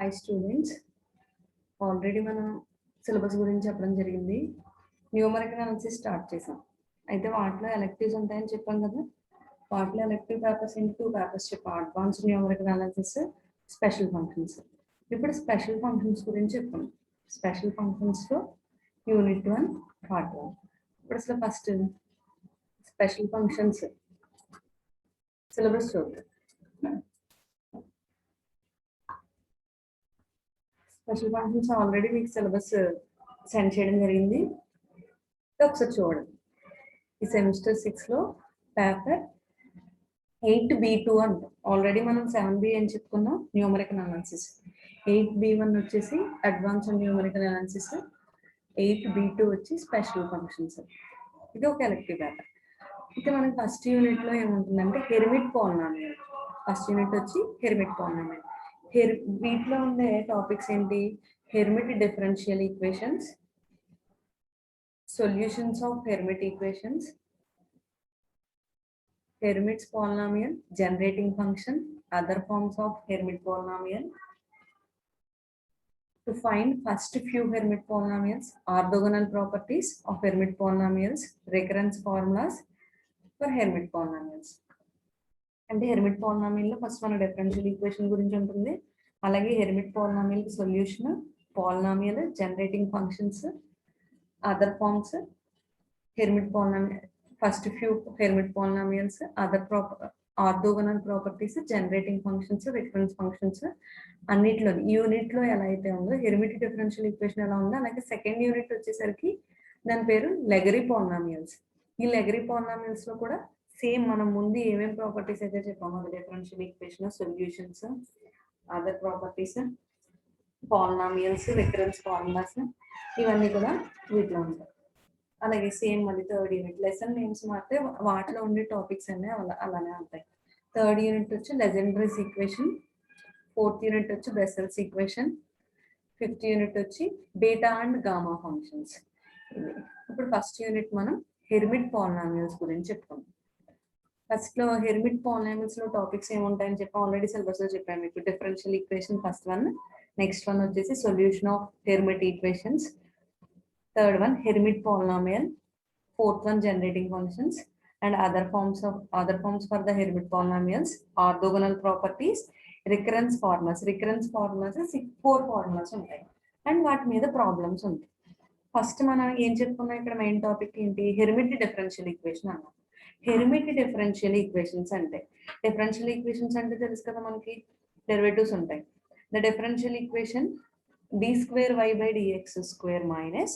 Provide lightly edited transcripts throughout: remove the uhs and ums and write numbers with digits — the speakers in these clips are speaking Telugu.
హై స్టూడెంట్స్, ఆల్రెడీ మనం సిలబస్ గురించి చెప్పడం జరిగింది. న్యూమరికల్ అనాలిసిస్ స్టార్ట్ చేసాం. అయితే వాటిలో ఎలెక్టివ్స్ ఉంటాయని చెప్పాం కదా. వాటిలో ఎలెక్టివ్ పేపర్స్ ఏంటి, 2 పేపర్స్ చెప్పాం. Advanced numerical analysis, special functions. ఇప్పుడు స్పెషల్ ఫంక్షన్స్ గురించి చెప్పాం. స్పెషల్ ఫంక్షన్స్లో యూనిట్ 1 పార్ట్ 1. ఇప్పుడు అసలు ఫస్ట్ స్పెషల్ ఫంక్షన్స్ సిలబస్ చూద్దాం. స్పెషల్ ఫంక్షన్స్ ఆల్రెడీ మీకు సిలబస్ సెండ్ చేయడం జరిగింది. ఒకసారి చూడండి. ఈ సెమిస్టర్ 6లో పేపర్ 8B2 అంటాం. ఆల్రెడీ మనం 7B అని చెప్పుకున్నాం న్యూమరికల్ అనాలిసిస్. 8B1 వచ్చేసి అడ్వాన్స్డ్ న్యూమరికల్ అనాలిసిస్, 8B2 వచ్చి స్పెషల్ ఫంక్షన్స్. ఇది ఒక ఎలెక్టివ్ పేపర్. అయితే మనకి ఫస్ట్ యూనిట్లో ఏముంటుందంటే హెర్మిట్ పాలినామియల్. ఫస్ట్ యూనిట్ వచ్చి హెర్మిట్ పాలినామియల్. వీటిలో ఉండే టాపిక్స్ ఏంటి, hermit differential equations, solutions of Hermit equations, Hermit's polynomial, generating function, other forms of Hermit polynomial. To find first few Hermit polynomials, orthogonal properties of Hermit polynomials, recurrence formulas for Hermit polynomials. అంటే హెర్మిట్ పాలినామియల్లో ఫస్ట్ మన డిఫరెన్షియల్ ఈక్వేషన్ గురించి ఉంటుంది. అలాగే Hermite polynomial solution, polynomial, generating functions, other forms, Hermit polynomial, first few Hermit polynomials, other orthogonal properties, generating functions, recurrence functions. అన్నిట్లో యూనిట్లో ఎలా అయితే ఉందో హెర్మిట్ డిఫరెన్షియల్ ఈక్వేషన్ ఎలా ఉందో అలాగే సెకండ్ యూనిట్ వచ్చేసరికి దాని పేరు లెగరీ పాలినామియల్స్. ఈ లెగరీ పాలినామియల్స్ లో కూడా సేమ్ మనం ముందు ఏమేమి ప్రాపర్టీస్ అయితే చెప్పామో అది differential equation, solutions, other properties, polynomials, recurrence formulas, ఇవన్నీ కూడా వీటిలో ఉంటాయి. అలాగే సేమ్ మళ్ళీ థర్డ్ యూనిట్ లెసన్ నేమ్స్ మాత్రమే వాటిలో ఉండే టాపిక్స్ అన్నీ అలానే ఉంటాయి. థర్డ్ యూనిట్ వచ్చి లెజెండరీస్ ఈక్వేషన్, ఫోర్త్ యూనిట్ వచ్చి బెసెల్స్ ఈక్వేషన్, ఫిఫ్త్ యూనిట్ వచ్చి బీటా అండ్ గామా ఫంక్షన్స్. ఇప్పుడు ఫస్ట్ యూనిట్ మనం హెర్మిట్ పాలినామియల్స్ గురించి చెప్పుకుందాం. ఫస్ట్ లో హెర్మిట్ పాలినామియల్స్ లో టాపిక్స్ ఏముంటాయని చెప్పి ఆల్రెడీ సిలబస్ లో చెప్పాను మీకు. Differential equation first one, next one వచ్చేసి solution of Hermite equations, third one Hermit polynomial, fourth one generating functions and other forms for the Hermit polynomials, orthogonal properties, recurrence formulas. Recurrence formulas 4 formulas ఉంటాయి అండ్ వాటి మీద ప్రాబ్లమ్స్ ఉంటాయి. ఫస్ట్ మనం ఏం చెప్పుకున్నాం ఇక్కడ మెయిన్ టాపిక్ ఏంటి, హెర్మిట్ డిఫరెన్షియల్ ఈక్వేషన్ అన్నాం. హెర్మిట్ డిఫరెన్షియల్ ఈక్వేషన్స్ అంటే తెలుసు కదా మనకి డెరివేటివ్స్ ఉంటాయి. The differential equation d²y/dx² minus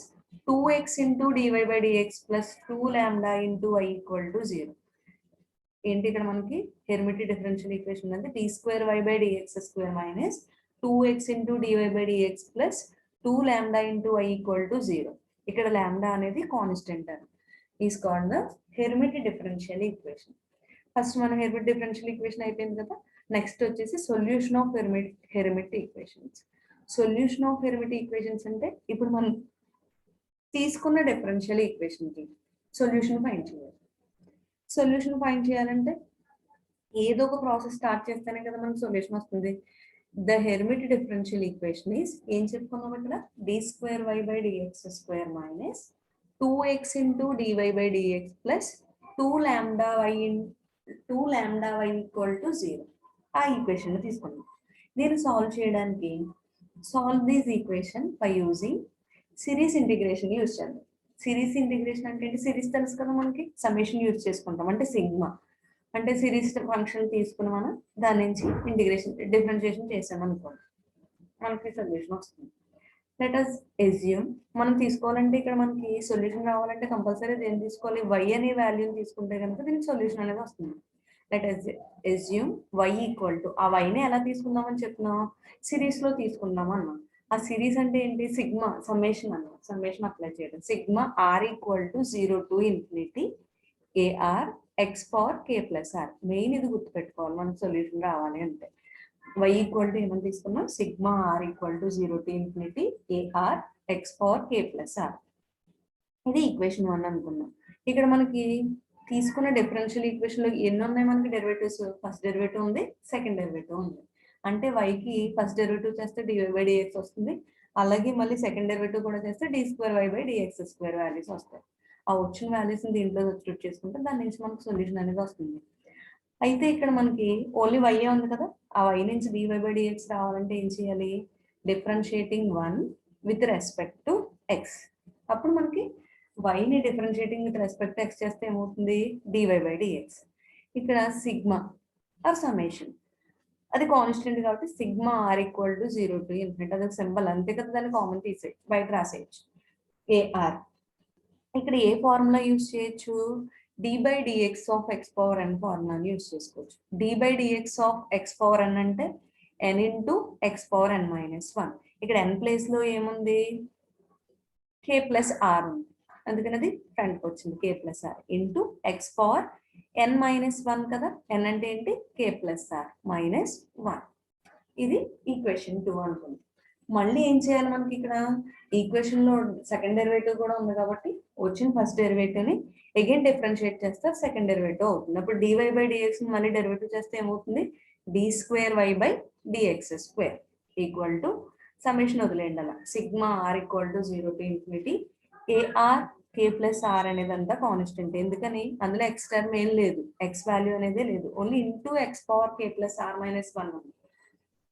2x into dy/dx plus 2 lambda into y equal to 0. ఏంటి ఇక్కడ మనకి హెర్మిట్ డిఫరెన్షియల్ ఈక్వేషన్ అంటే d²y/dx² minus 2x into dy/dx plus 2 lambda into y equal to 0. ఇక్కడ లాంబ్డా అనేది కాన్స్టెంట్ అని is called the hermit differential equation. First మన హెర్మిట్ డిఫరెన్షియల్ ఈక్వేషన్ అయిపోయింది కదా. నెక్స్ట్ వచ్చేసి solution of Hermite equations. Solution of Hermite equations అంటే ఇప్పుడు మనం తీసుకున్న డిఫరెన్షియల్ ఈక్వేషన్ కి సొల్యూషన్ ఫైండ్ చేయాలి. సొల్యూషన్ ఫైండ్ చేయాలంటే ఏదో ఒక ప్రాసెస్ స్టార్ట్ చేస్తేనే కదా మనకు సొల్యూషన్ వస్తుంది. The hermit differential equation is ఏం చెప్పుకున్నాం ఇక్కడ, d²y/dx² minus 2x into dy/dx plus 2 lambda y equal to 0. ఆ ఈక్వేషన్ తీసుకున్నాం. దీన్ని సాల్వ్ చేయడానికి solve this equation by using series integration use చేద్దాం. సిరీస్ ఇంటిగ్రేషన్ అంటే సిరీస్ తెలుసు కదా మనకి, సమ్మేషన్ యూజ్ చేసుకుంటాం. అంటే సిగ్మా అంటే సిరీస్ ఫంక్షన్ తీసుకుని మనం దాని నుంచి డిఫరెన్షియేషన్ చేసాం అనుకోండి, మనకి సొల్యూషన్ వస్తుంది. లెట్ అస్ ఎస్యూమ్ మనం తీసుకోవాలంటే ఇక్కడ మనకి సొల్యూషన్ రావాలంటే కంపల్సరీ ఏం తీసుకోవాలి, y అనే వాల్యూని తీసుకుంటే కనుక దీనికి సొల్యూషన్ అనేది వస్తుంది. Let us assume y equal to, ఆ వైని ఎలా తీసుకుందామని చెప్తున్నాం, సిరీస్ లో తీసుకుందాం అన్నాం. ఆ సిరీస్ అంటే ఏంటి, సిగ్మా సమ్మేషన్ అన్నాం. సమ్మేషన్ అప్లై చేయడం, sigma r equal to 0 to ∞ AR x power k plus r. Main ఇది గుర్తుపెట్టుకోవాలి మనకు సొల్యూషన్ రావాలి అంటే. y ఈక్వల్ టు ఏమని తీసుకున్నాం, sigma r equal to 0 to ∞ AR x power k plus r. ఇది ఈక్వేషన్ 1 అనుకున్నాం. ఇక్కడ మనకి తీసుకున్న డిఫరెన్షియల్ ఈక్వేషన్ లో ఎన్ని ఉన్నాయి మనకి డెరివేటివ్స్, ఫస్ట్ డెరివేటివ్ ఉంది, సెకండ్ డెరివేటివ్ ఉంది. అంటే వైకి ఫస్ట్ డెరివేటివ్ చేస్తే డివై బై డిఎక్స్ వస్తుంది, అలాగే మళ్ళీ సెకండ్ డెరివేటివ్ కూడా చేస్తే d square y by dx square values వస్తాయి. ఆ వచ్చిన వాల్యూస్ దీంట్లో సబ్స్టిట్యూట్ చేసుకుంటే దాని నుంచి మనకు సొల్యూషన్ అనేది వస్తుంది. అయితే ఇక్కడ మనకి ఓన్లీ వై ఉంది కదా, ఆ వై నుంచి డివై బై డిఎక్స్ రావాలంటే ఏం చేయాలి, differentiating 1 with respect to x. అప్పుడు మనకి వైని differentiating with respect to x చేస్తే ఏమవుతుంది, డివై బై డిఎక్స్. ఇక్కడ సిగ్మా ఆర్ సమ్మేషన్ అది కాన్స్టెంట్ కాబట్టి sigma r equal to 0 to infinity, అదొక సింబల్ అంతే కదా, దాన్ని కామన్ తీసే బయట రాసేయచ్చు ఏఆర్. ఇక్కడ ఏ ఫార్ములా యూజ్ చేయొచ్చు, d by dx of x power n ఫార్ములాని యూజ్ చేసుకోవచ్చు. D by dx of x power n అంటే ఎన్ into x power n minus 1. ఇక్కడ ఎన్ ప్లేస్ లో ఏముంది, కే ప్లస్ ఆర్ ఉంది, అందుకని అది ఫ్రంట్కి వచ్చింది, k plus r into x power n minus 1 కదా, ఎన్ అంటే ఏంటి, కే ప్లస్ ఆర్ మైనస్ 1. ఇది ఈక్వేషన్ 2 అనుకుంది. మళ్ళీ ఏం చేయాలి మనకి, ఇక్కడ ఈక్వేషన్ లో సెకండ్ డెరివేటివ్ కూడా ఉంది కాబట్టి వచ్చిన ఫస్ట్ డెరివేటివ్ ని అగైన్ డిఫరెన్షియేట్ చేస్తే సెకండ్ డెరివేటివ్ అవుతుంది. అప్పుడు డివై బై డిఎక్స్ మళ్ళీ డెరివేటివ్ చేస్తే ఏమవుతుంది, d square y by dx square equal to summation వదిలేయండి అలా, sigma r equal to 0 to infinity ar k plus r అనేది అంతా కాన్స్టెంట్. ఎందుకని అందులో ఎక్స్ టర్మ్ ఏం లేదు, ఎక్స్ వాల్యూ అనేది లేదు, only into x power k plus r minus 1 ఉంది,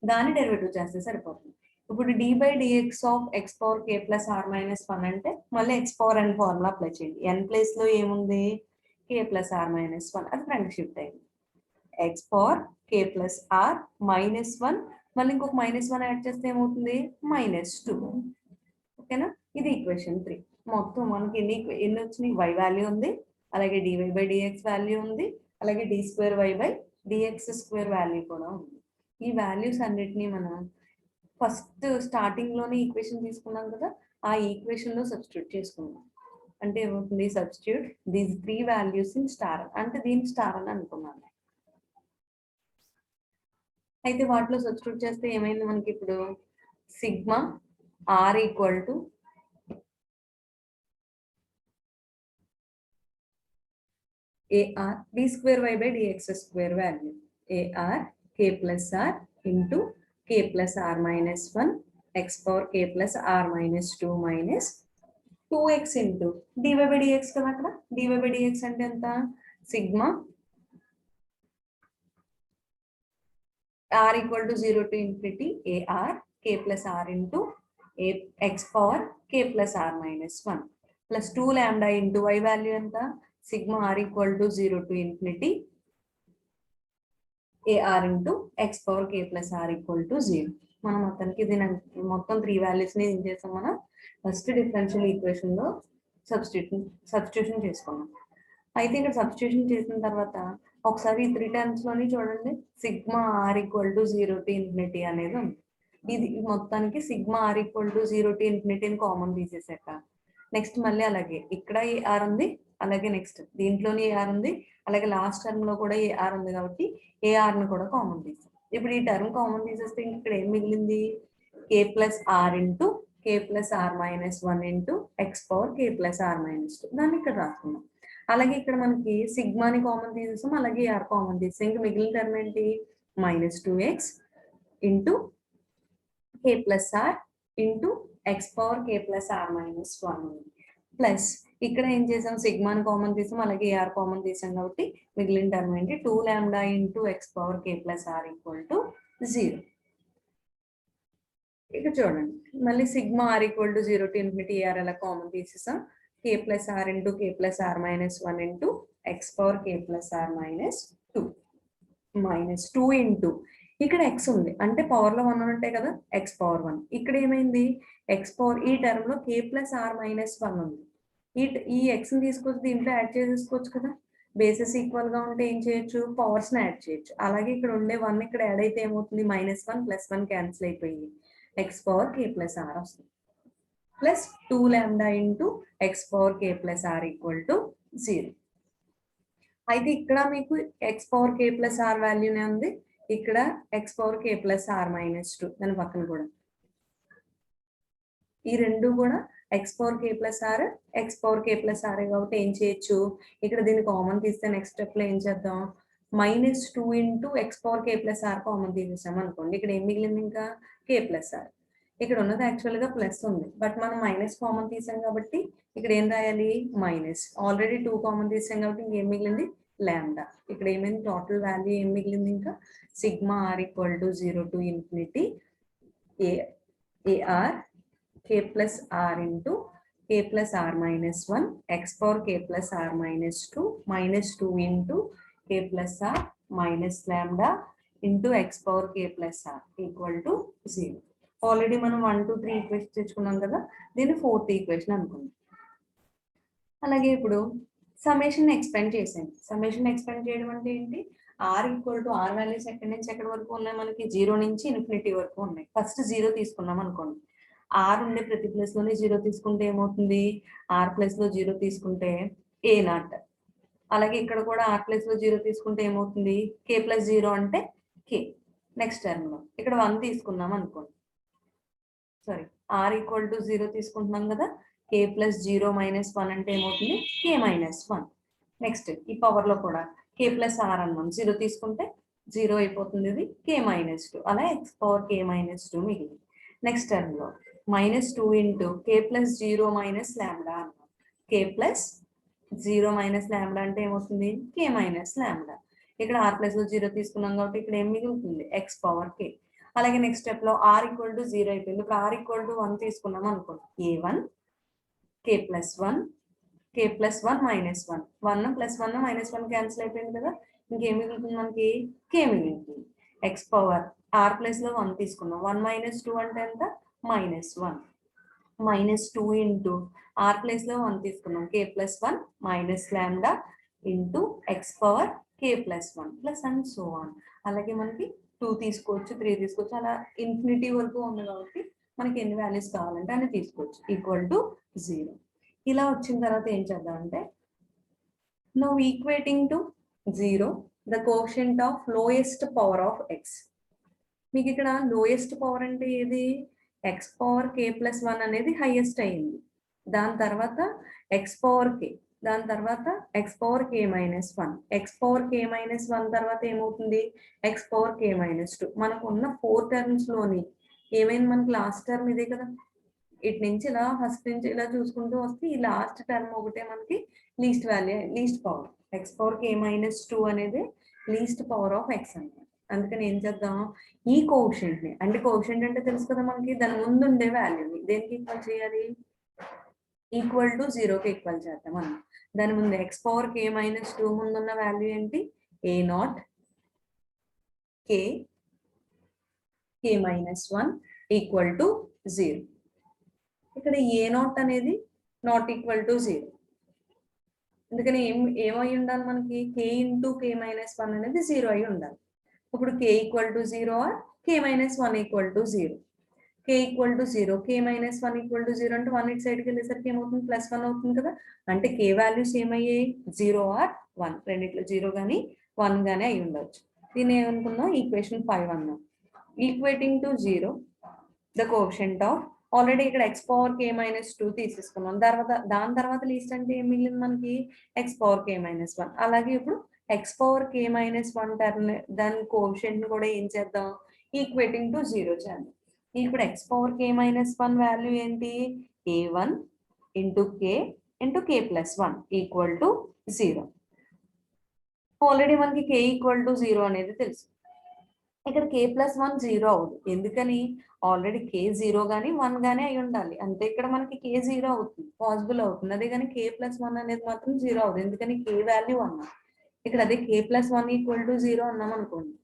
దాన్ని డెరివేటివ్ చేస్తే సరిపోతుంది. ఇప్పుడు d by dx of x power k plus r minus 1 అంటే మళ్ళీ x power n formula apply చేయండి. ఎన్ ప్లేస్ లో ఏముంది, కే ప్లస్ ఆర్ మైనస్ 1, అది ఫ్రంట్ షిఫ్ట్ అయింది, x power k plus r minus 1, మళ్ళీ ఇంకొక మైనస్ 1 యాడ్ చేస్తే ఏమవుతుంది, మైనస్ 2. ఓకేనా, ఇది ఈక్వేషన్ 3. మొత్తం మనకి ఎన్ని వచ్చినాయి, వై వాల్యూ ఉంది, అలాగే డివై బై డిఎక్స్ వాల్యూ ఉంది, అలాగే d square y by dx square value కూడా ఉంది. ఈ వాల్యూస్ అన్నిటినీ మనం ఫస్ట్ స్టార్టింగ్ లోనే ఈక్వేషన్ తీసుకున్నాం కదా, ఆ ఈక్వేషన్ లో సబ్స్టిట్యూట్ చేసుకున్నాం. అంటే ఏమవుతుంది, substitute these 3 values in star, అంటే దీని స్టార్ అని అనుకున్నాను. అయితే వాటిలో సబ్స్టిట్యూట్ చేస్తే ఏమైంది మనకి, ఇప్పుడు sigma r equal to ar d square y by dx square value, ar k plus r into k plus r minus 1 x power k plus r minus 2 minus 2x into dy by dx కదా, అక్కడ డివై బై డిఎక్స్ అంటే ఎంత, sigma r equal to 0 to infinity ar k plus r into x power k plus r minus 1 plus 2 lambda into y value ఎంత, sigma r equal to 0 to infinity ar into x power k plus r equal to 0. మనం మొత్తానికి దీని మొత్తం 3 వాల్యూస్ ని ఏం చేసాం, మనం ఫస్ట్ డిఫరెన్షియల్ ఈక్వేషన్ లో సబ్స్టిట్యూషన్ చేసుకున్నాం. అయితే ఇక్కడ సబ్స్టిట్యూషన్ చేసిన తర్వాత ఒకసారి ఈ 3 టర్మ్స్ లోని చూడండి, sigma r equal to 0 to infinity అనేది ఉంది. ఇది మొత్తానికి sigma r equal to 0 to ఇన్ఫినిటీని కామన్ తీసేసాక నెక్స్ట్ మళ్ళీ అలాగే ఇక్కడ ఏఆర్ ఉంది, అలాగే నెక్స్ట్ దీంట్లోని ఏఆర్ ఉంది, అలాగే లాస్ట్ టర్మ్ లో కూడా ఏఆర్ ఉంది కాబట్టి ఏఆర్ ని కూడా కామన్ తీసాం. ఇప్పుడు ఈ టర్మ్ కామన్ తీసేస్తే ఇక్కడ ఏం మిగిలింది, k plus r into k plus r minus 1 into x power k plus r minus 2, దాన్ని ఇక్కడ రాసుకున్నాం. అలాగే ఇక్కడ మనకి సిగ్మాని కామన్ తీసేసాం, అలాగే ఆర్ కామన్ తీసేసాం, ఇంకా మిగిలిన టర్మ్ ఏంటి, minus 2x into k plus r into x power k plus r minus 1 plus ఇక్కడ ఏం చేసాం, సిగ్మాని కామన్ తీసాం, అలాగే ఆర్ కామన్ తీసాం కాబట్టి మిగిలిన టర్మ్ ఏంటి, 2 lambda into x power k plus r equal to 0. ఇక్కడ చూడండి మళ్ళీ sigma r equal to 0 to infinity r అలా కామన్ తీసేసాం, k plus r into k plus r minus 1 into x power k plus r minus 2 minus 2 into ఇక్కడ ఎక్స్ ఉంది అంటే పవర్ లో 1 ఉంటాయి కదా, ఎక్స్ పవర్ 1. ఇక్కడ ఏమైంది, ఎక్స్ పవర్ ఈ టర్మ్ లో కే ప్లస్ ఆర్ మైనస్ 1 ఉంది, ఈ ఎక్స్ ని తీసుకొచ్చి దీంట్లో యాడ్ చేసేసుకోవచ్చు కదా, బేసెస్ ఈక్వల్ గా ఉంటే ఏం చేయొచ్చు, పవర్స్ ని యాడ్ చేయొచ్చు. అలాగే ఇక్కడ ఉండే 1 ఇక్కడ యాడ్ అయితే ఏమవుతుంది, మైనస్ 1 ప్లస్ 1 క్యాన్సిల్ అయిపోయి x power k plus r వస్తుంది, plus 2 lambda into x power k plus r equal to 0. అయితే ఇక్కడ మీకు x power k plus r వాల్యూనే ఉంది, ఇక్కడ x power k plus r minus 2 దాని పక్కన కూడా ఈ రెండు కూడా x power k plus r x power k plus r కాబట్టి ఏం చేయొచ్చు, ఇక్కడ దీన్ని కామన్ తీస్తే నెక్స్ట్ స్టెప్ లో ఏం చేద్దాం, -2 into x power k plus r common తీసేసాం అనుకోండి, ఇక్కడ ఏం మిగిలింది ఇంకా కే ప్లస్ ఆర్. ఇక్కడ ఉన్నది యాక్చువల్గా ప్లస్ ఉంది, బట్ మనం మైనస్ కామన్ తీసాం కాబట్టి ఇక్కడ ఏం రాయాలి మైనస్. ఆల్రెడీ 2 కామన్ తీసాం కాబట్టి ఇంకేం మిగిలింది లాంబ్డా. ఇక్కడ ఏమైంది టోటల్ వాల్యూ ఏం మిగిలింది ఇంకా sigma r equal to 0 to infinity ar k plus r into k plus r minus 1 x power k plus r minus 2 minus 2 into k plus r minus lambda into x power k plus r equal to 0. Already మనం 1 2 3 ఈక్వేషన్ తెచ్చుకున్నాం కదా, దీన్ని 4th ఈక్వేషన్ అనుకుందాం. అలాగే ఇప్పుడు సమ్మేషన్ ఎక్స్పెండ్ చేసాం. సమ్మేషన్ ఎక్స్పెండ్ చేయడం అంటే ఏంటి, r equal to r values ఎక్కడి నుంచి ఎక్కడి వరకు ఉన్నాయి మనకి 0 నుంచి ఇన్ఫినిటీ వరకు ఉన్నాయి. ఫస్ట్ 0 తీసుకున్నాం అనుకోండి, ఆర్ ఉండే ప్రతి ప్లేస్ లోనే 0 తీసుకుంటే ఏమవుతుంది, ఆర్ ప్లేస్ లో 0 తీసుకుంటే ఏ నాట్. అలాగే ఇక్కడ కూడా ఆర్ ప్లేస్ లో 0 తీసుకుంటే ఏమవుతుంది కే ప్లస్ 0 అంటే కే. నెక్స్ట్ టర్మ్ లో ఇక్కడ 1 తీసుకున్నాం అనుకోండి, సారీ ఆర్ ఈక్వల్ టు 0 తీసుకుంటున్నాం కదా, కే ప్లస్ 0 మైనస్ 1 అంటే ఏమవుతుంది కే మైనస్ 1. నెక్స్ట్ ఈ పవర్ లో కూడా కే ప్లస్ ఆర్ అన్నాం, 0 తీసుకుంటే 0 అయిపోతుంది, ఇది కే మైనస్ 2. అలా ఎక్స్ పవర్ కే మైనస్ 2 మిగిలింది. నెక్స్ట్ టర్మ్ లో -2 into k plus 0 minus lambda అన్నాం. కే ప్లస్ 0 మైనస్ లాంబ్డా అంటే ఏమవుతుంది కే మైనస్ లాంబ్డా. ఇక్కడ ఆర్ ప్లస్ లో 0 తీసుకున్నాం కాబట్టి ఇక్కడ ఏం మిగులుతుంది ఎక్స్ పవర్ కే. అలాగే నెక్స్ట్ స్టెప్ లో ఆర్ ఈక్వల్ టు 0 అయిపోయింది, ఇప్పుడు ఆర్ ఈక్వల్ టు 1 తీసుకున్నాం అనుకోండి, a one k plus 1 k plus 1 minus 1 1 plus 1 minus 1 cancel అయిపోయింది కదా, ఇంకేం మిగులుతుంది మనకి కే మిగులుతుంది. ఎక్స్ పవర్ ఆర్ ప్లస్ లో 1 తీసుకున్నాం, 1 మైనస్ 2 అంటే ఎంత -1 -2 ఇంటూ ఆర్ ప్లేస్ లో 1 తీసుకున్నాం, k plus 1 minus lambda into x power k plus 1 plus and so on. అలాగే మనకి 2 తీసుకోవచ్చు, 3 తీసుకోవచ్చు, అలా ఇన్ఫినిటీ వరకు ఉంది కాబట్టి మనకి ఎన్ని వాల్యూస్ కావాలంటే అన్ని తీసుకోవచ్చు, ఈక్వల్ టు 0. ఇలా వచ్చిన తర్వాత ఏం చేద్దాం అంటే, now equating to 0 the quotient of lowest power of X. మీకు ఇక్కడ లోయెస్ట్ పవర్ అంటే ఏది, ఎక్స్ పవర్ కే ప్లస్ 1 అనేది హైయెస్ట్ అయ్యింది, దాని తర్వాత ఎక్స్ పవర్ కే, దాని తర్వాత X power k minus 1, x power k minus 1 తర్వాత ఏమవుతుంది ఎక్స్ పవర్ కే మైనస్ 2. మనకు ఉన్న 4 టర్మ్స్ లోని ఏమైంది మనకి లాస్ట్ టర్మ్ ఇదే కదా, ఇటు నుంచి ఇలా ఫస్ట్ నుంచి ఇలా చూసుకుంటూ వస్తే ఈ లాస్ట్ టర్మ్ ఒకటే మనకి least value least power, x power k minus 2 అనేది లీస్ట్ పవర్ ఆఫ్ ఎక్స్ అన్నమాట. అందుకని ఏం చేద్దాం, ఈ కోషెంట్ ని, అంటే కోషెంట్ అంటే తెలుసు కదా మనకి, దాని ముందు ఉండే వాల్యూని దేనికి ఈక్వల్ చేయాలి, ఈక్వల్ టు 0కి ఈక్వల్ చేద్దాం మనం. దాని ముందు ఎక్స్ పవర్ కే మైనస్ 2 ముందు ఉన్న వాల్యూ ఏంటి a naught k k minus 1 equal to 0. ఇక్కడ ఏ నాట్ అనేది నాట్ ఈక్వల్ టు 0, అందుకని ఏమై ఉండాలి మనకి కే ఇంటూ కే మైనస్ 1 అనేది 0 అయి ఉండాలి. ఇప్పుడు k equal to 0 or k minus 1 equal to 0. K equal to 0, k minus 1 equal to 0 అంటే 1 ఇటు సైడ్కి వెళ్ళేసరికి ఏమవుతుంది ప్లస్ 1 అవుతుంది కదా, అంటే కే వాల్యూస్ ఏమయ్యాయి 0 ఆర్ 1, రెండిట్లో 0 కానీ 1 కానీ అయి ఉండొచ్చు. దీన్ని ఏమనుకున్నాం ఈక్వేషన్ 5 అన్నాం. Equating to 0 the quotient of, already ఇక్కడ ఎక్స్ పవర్ కే మైనస్ 2 తీసేసుకున్నాం, దాని తర్వాత లీస్ట్ అంటే ఏం మిగిలింది మనకి ఎక్స్ పవర్ కే మైనస్ 1. అలాగే ఇప్పుడు x power k minus 1 term దాని కోషెంట్ కూడా ఏం చేద్దాం ఈక్వేటింగ్ టు 0 చేద్దాం. ఇప్పుడు x power k minus 1 value ఏంటి a one into k plus 1 equal to 0. Already మనకి కే ఈక్వల్ టు 0 అనేది తెలుసు, ఇక్కడ కే ప్లస్ 1 0 అవుతుంది, ఎందుకని ఆల్రెడీ కే 0 కానీ 1 కానీ అయి ఉండాలి, అంతే ఇక్కడ మనకి కే 0 అవుతుంది పాసిబుల్ అవుతుంది. అదే కానీ కే ప్లస్ 1 అనేది మాత్రం 0 అవుతుంది, ఎందుకని కే వాల్యూ అన్నాం. ఇక్కడ అదే కే ప్లస్ 1 ఈక్వల్ టు 0 అన్నాం అనుకోండి,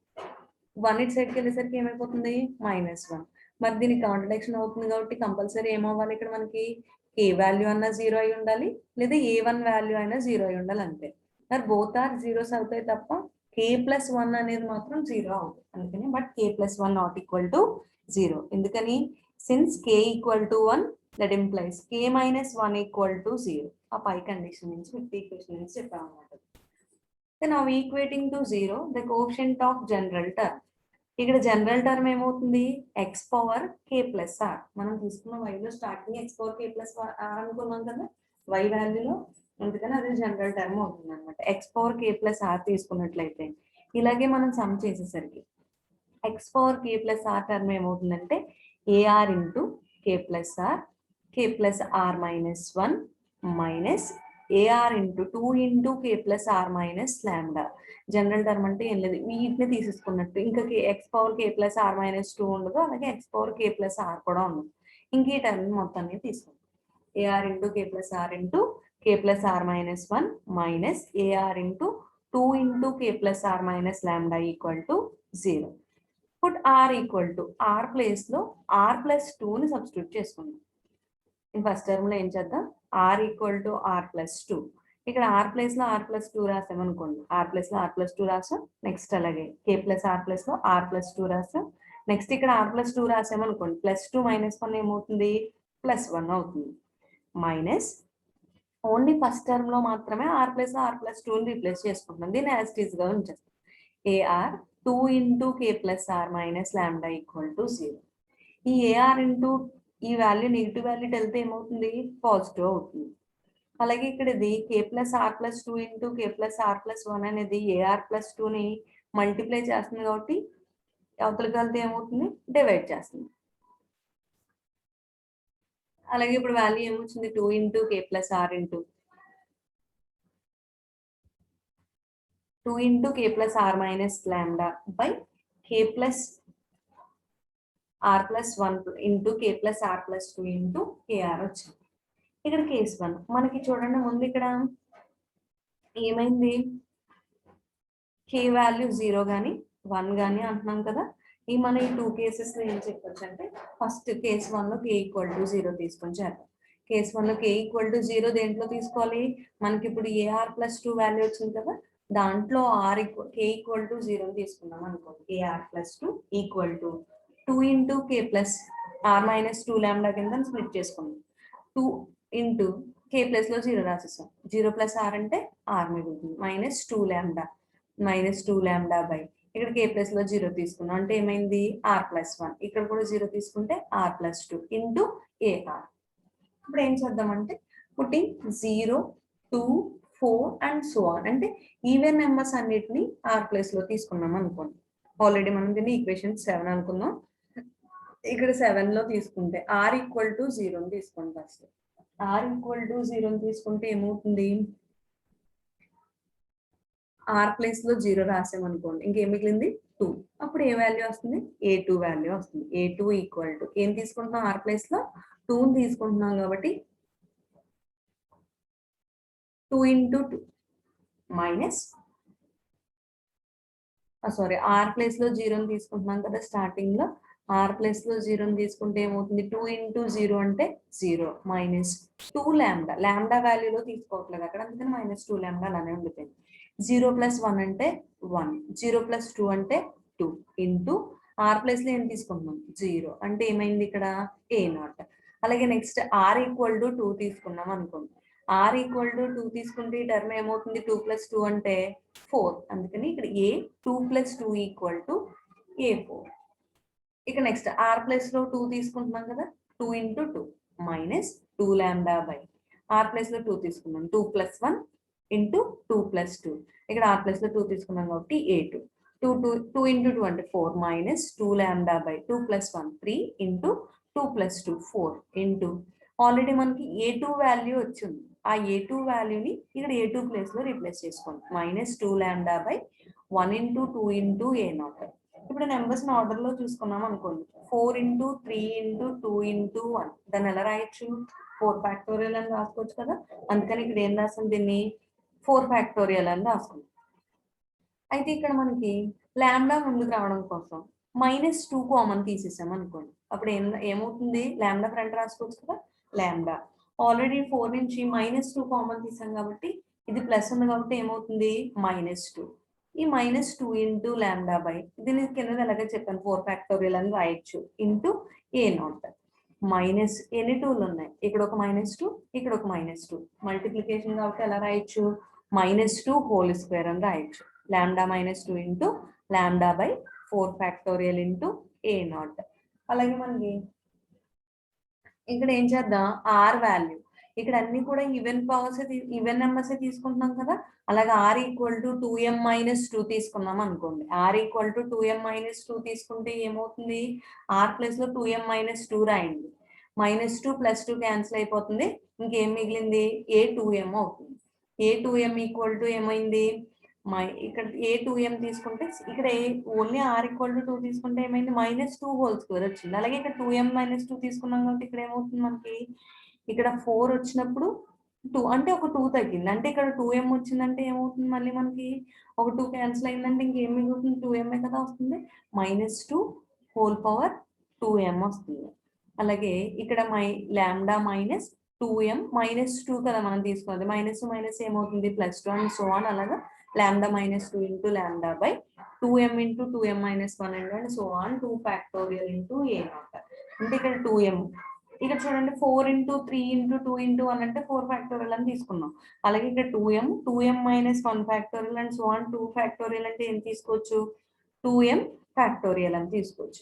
1 ఇటు సైడ్కి వెళ్ళేసరికి ఏమైపోతుంది -1. మరి దీనికి కాంట్రడిక్షన్ అవుతుంది కాబట్టి కంపల్సరీ ఏమవ్వాలి ఇక్కడ మనకి కే వాల్యూ అన్న 0 అయి ఉండాలి, లేదా ఏ1 వాల్యూ అయినా 0 అయి ఉండాలి అంతే. మరి బోత్ ఆర్ జీరోస్ అవుతాయి తప్ప కే ప్లస్ 1 అనేది మాత్రం 0 అవుతుంది. అందుకని but K plus 1 not equal to 0, ఎందుకని since K equal to 1 that implies K minus 1 equal to 0. ఆ పై కండిషన్ నుంచి 5th ఈక్వేషన్ నుంచి చెప్పామన్నమాట. Then now equating to 0 the coefficient of general term. ఇక్కడ జనరల్ టర్మ్ ఏమవుతుంది x power k plus r. మనం తీసుకున్న వైలో starting x power k plus r అనుకున్నాం కదా వై వాల్యూలో, అందుకని అది జనరల్ టర్మ్ అవుతుంది అనమాట. X power k plus r తీసుకున్నట్లయితే ఇలాగే మనం సమ్ చేసేసరికి x power k plus r term ఏమవుతుందంటే a r into k plus r minus 1 minus AR into 2 into k plus r minus lambda. General term అంటే ఏం లేదు, వీటిని తీసేసుకున్నట్టు. ఇంకా x power k plus r minus 2 ఉండదు, అలాగే x power k plus r కూడా ఉండదు. ఇంక ఈ టర్మ్ మొత్తాన్ని తీసుకుంటాం. A r into k plus r into k plus r minus 1 minus AR into 2 into k plus r minus lambda equal to 0. Put r equal to r place లో ఆర్ ప్లస్ 2ని సబ్స్టిట్యూట్ చేసుకుందాం. ఫస్ట్ టర్మ్ లో ఏం చేద్దాం, r equal to r plus 2. ఇక్కడ ఆర్ ప్లేస్ లో ఆర్ ప్లస్ 2 రాసామనుకోండి, ఆర్ ప్లేస్ లో ఆర్ ప్లస్ 2 రాసాం. నెక్స్ట్ అలాగే కే ప్లస్ ఆర్ ప్లేస్ లో ఆర్ ప్లస్ 2 రాసాం. నెక్స్ట్ ఇక్కడ ఆర్ ప్లస్ 2 రాసామనుకోండి, ప్లస్ 2 మైనస్ 1 ఏమవుతుంది, ప్లస్ 1 అవుతుంది. మైనస్ ఓన్లీ ఫస్ట్ టర్మ్ లో మాత్రమే ఆర్ ప్లస్ ఆర్ ప్లస్ 2ని రీప్లేస్ చేసుకుంటున్నాం. దీన్ని యాజ్ ఇట్ ఈస్ గా ఉంచేస్తాం. A r 2 into k plus r minus lambda equal to 0. ఈ ఏఆర్ ఇంటూ ఈ వాల్యూ నెగిటివ్ వాల్యూ వెళ్తే ఏమవుతుంది, పాజిటివ్ అవుతుంది. అలాగే ఇక్కడ ఇది k plus r plus 2 into k plus r plus 1 అనేది ఏఆర్ ప్లస్ 2ని మల్టిప్లై చేస్తుంది కాబట్టి అవతలకి వెళ్తే ఏమవుతుంది, డివైడ్ చేస్తుంది. అలాగే ఇప్పుడు వాల్యూ ఏమొచ్చింది, 2 into k plus r into 2 into k plus r minus lambda by k plus r plus 1 into k plus r plus 2 into kr వచ్చింది. ఇక్కడ కేస్ 1 మనకి చూడండి, ముందు ఇక్కడ ఏమైంది, కే వాల్యూ 0 కానీ 1 కానీ అంటున్నాం కదా. ఈ మన ఈ 2 కేసెస్ లో ఏం చెప్పొచ్చు అంటే, ఫస్ట్ కేస్ 1 లో కే ఈక్వల్ టు 0 తీసుకొని చేద్దాం. కేస్ 1 లో కే ఈక్వల్ టు 0 దేంట్లో తీసుకోవాలి, మనకి ఇప్పుడు ఏఆర్ ప్లస్ 2 వాల్యూ వచ్చింది కదా, దాంట్లో ఆర్ కే ఈక్వల్ టు 0 తీసుకున్నాం అనుకోండి. Ar plus 2 equal to 2 into k plus r minus 2 lambda కింద స్ప్లిట్ చేసుకున్నాం. 2 ఇంటూ కే ప్లస్ లో 0 రాసేసాం. 0 ప్లస్ ఆర్ అంటే ఆర్ మిగులుతుంది, మైనస్ 2 లాంబ్డా బై ఇక్కడ కే ప్లస్ లో 0 తీసుకున్నాం అంటే ఏమైంది, ఆర్ ప్లస్ 1. ఇక్కడ కూడా 0 తీసుకుంటే ఆర్ ప్లస్ 2 ఇంటూ ఏఆర్. ఇప్పుడు ఏం చేద్దామంటే, పుట్టింగ్ 0, 2, 4 అండ్ సో ఆన్, అంటే ఈవెన్ నెంబర్స్ అన్నిటిని ఆర్ ప్లస్ లో తీసుకున్నాం అనుకోండి. ఆల్రెడీ మనం దీన్ని ఈక్వేషన్ 7 అనుకున్నాం. ఇక్కడ 7 లో తీసుకుంటే ఆర్ ఈక్వల్ టు 0 తీసుకోండి. ఫస్ట్ ఆర్ ఈక్వల్ టు 0 తీసుకుంటే ఏమవుతుంది, ఆర్ ప్లేస్ లో 0 రాసామనుకోండి, ఇంకేం మిగిలింది 2. అప్పుడు ఏ వాల్యూ వస్తుంది, A2 వాల్యూ వస్తుంది. A2 ఈక్వల్ టు ఏం తీసుకుంటున్నాం, ఆర్ ప్లేస్ లో 2 తీసుకుంటున్నాం కాబట్టి 2 into 2 minus sorry r place లో 0 తీసుకుంటున్నాం కదా. స్టార్టింగ్ లో ఆర్ ప్లేస్ లో 0 తీసుకుంటే ఏమవుతుంది, 2 ఇంటూ 0 అంటే 0 మైనస్ 2 లాంబ్డా. లాంబ్డా వాల్యూలో తీసుకోవట్లేదు అక్కడ, అందుకని మైనస్ 2 లాంబ్డా అలానే ఉండిపోయింది. 0 ప్లస్ 1 అంటే 1, 0 ప్లస్ 2 అంటే 2 ఇంటూ ఆర్ ప్లేస్ లో ఏం తీసుకుంటున్నాం 0 అంటే ఏమైంది ఇక్కడ A0. అలాగే నెక్స్ట్ ఆర్ ఈక్వల్ టు 2 తీసుకున్నాం అనుకోండి. ఆర్ ఈక్వల్ టు 2 తీసుకుంటే ఈ టర్మ్ ఏమవుతుంది, 2 ప్లస్ 2 అంటే 4. అందుకని ఇక్కడ ఏ 2 ప్లస్ 2 ఈక్వల్ టు A4. ఇక నెక్స్ట్ ఆర్ ప్లస్ లో 2 తీసుకుంటున్నాం కదా, 2 into 2 minus 2 lambda by r plus లో 2 తీసుకున్నాం, 2 ప్లస్ 1 ఇంటూ 2 ప్లస్ 2. ఇక్కడ ఆర్ ప్లస్ లో 2 తీసుకున్నాం కాబట్టి A2. 2 ఇంటూ 2 అంటే 4 minus 2 lambda by 2 plus 1 3 into 2 plus 2 4 into already మనకి A2 వాల్యూ వచ్చింది. ఆ A2 వాల్యూని ఇక్కడ A2 ప్లేస్ లో రీప్లేస్ చేసుకోండి. Minus 2 lambda by 1 into 2 into A0. ఇప్పుడు నెంబర్స్ ఆర్డర్ లో చూసుకున్నాం అనుకోండి, 4 ఇంటూ 3 ఇంటూ 2 ఇంటూ 1. దాన్ని ఎలా రాయొచ్చు, 4 ఫ్యాక్టోరియల్ అని రాసుకోవచ్చు కదా. అందుకని ఇక్కడ ఏం రాసాం, దీన్ని 4 ఫ్యాక్టోరియల్ అని రాసుకుంటాం. అయితే ఇక్కడ మనకి లాంబ్డా ముందుకు రావడం కోసం మైనస్ 2 కామన్ తీసేసాం అనుకోండి. అప్పుడు ఏమవుతుంది, లాంబ్డా ఫ్రంట్ రాసుకోవచ్చు కదా. లాంబ్డా ఆల్రెడీ 4 నుంచి మైనస్ 2 కామన్ తీసాం కాబట్టి ఇది ప్లస్ ఉంది కాబట్టి ఏమవుతుంది, మైనస్ 2. ఈ మైనస్ 2 ఇంటూ లాంబ్డా బై దీని కింద ఎలాగే చెప్పాను 4 ఫ్యాక్టోరియల్ అని రాయొచ్చు ఇంటూ A0. మైనస్ ఎన్ని 2లు ఉన్నాయి, ఇక్కడ ఒక మైనస్ 2, ఇక్కడ ఒక మైనస్ 2. మల్టిప్లికేషన్ కాబట్టి ఎలా రాయొచ్చు, మైనస్ 2 హోల్ స్క్వేర్ అని రాయొచ్చు. Lambda minus 2 into lambda by 4 factorial into A0. అలాగే మనకి ఇక్కడ ఏం చేద్దాం, ఆర్ వాల్యూ ఇక్కడ అన్ని కూడా ఈవెన్ నెంబర్స్ తీసుకుంటున్నాం కదా. అలాగే r equal to 2m minus 2 తీసుకున్నాం అనుకోండి. r equal to 2m minus 2 తీసుకుంటే ఏమవుతుంది, r ప్లేస్ లో 2m మైనస్ 2 రాయండి. -2 + 2 క్యాన్సిల్ అయిపోతుంది. ఇంకేం మిగిలింది, a2m అవుతుంది. a2m ఈక్వల్ టు ఏమైంది, ఇక్కడ a2m తీసుకుంటే ఇక్కడ ఓన్లీ r ఈక్వల్ టు 2 తీసుకుంటే ఏమైంది, -2 హోల్ స్క్వేర్ వచ్చింది. అలాగే ఇక్కడ 2m మైనస్ 2 తీసుకున్నాం కాబట్టి ఇక్కడ ఏమవుతుంది మనకి, ఇక్కడ 4 వచ్చినప్పుడు 2 అంటే ఒక 2 తగ్గింది. అంటే ఇక్కడ 2m వచ్చిందంటే ఏమవుతుంది, మళ్ళీ మనకి ఒక 2 క్యాన్సిల్ అయిందంటే ఇంకేం మిగులుతుంది, 2m కదా వస్తుంది. -2 హోల్ పవర్ 2m వస్తుంది. అలాగే ఇక్కడ లాంబ్డా మైనస్ 2m -2 కదా మనం తీసుకున్నది. మైనస్ ఏమవుతుంది, +2 అండ్ సో ఆన్. అలాగా lambda -2 into lambda by 2m into 2m minus 1 and so on 2 factorial into a0. అంటే ఇక్కడ 2m, ఇక్కడ చూడండి 4 ఇంటూ 3 ఇంటూ 2 ఇంటూ 1 అంటే 4 ఫ్యాక్టోరియల్ అని తీసుకున్నాం. అలాగే ఇక్కడ 2m minus 1 factorial and so on 2 factorial అంటే ఏం తీసుకోవచ్చు, 2m ఫ్యాక్టోరియల్ అని తీసుకోవచ్చు.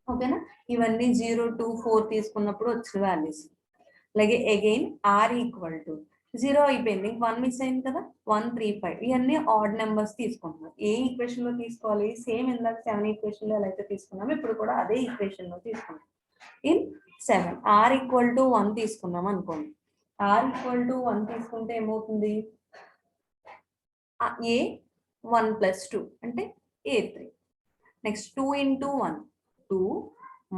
ఓకేనా, ఇవన్నీ 0 2 4 తీసుకున్నప్పుడు వచ్చిన వాల్యూస్. అలాగే అగైన్ r ఈక్వల్ టు 0 అయిపోయింది, 1 మిస్ అయింది కదా, 1 3 5 ఇవన్నీ ఆడ్ నెంబర్స్ తీసుకుంటున్నాం. ఏ ఈక్వేషన్ లో తీసుకోవాలి, సేమ్ ఇందాక 7 ఈక్వేషన్ లో ఎలా అయితే తీసుకున్నాం ఇప్పుడు కూడా అదే ఈక్వేషన్ లో తీసుకున్నాం. ఇన్ 7 r ఈక్వల్ టు 1 తీసుకున్నాం అనుకోండి. r ఈక్వల్ టు 1 తీసుకుంటే ఏమవుతుంది, a 1 + 2 అంటే a3. Next 2 into 1 2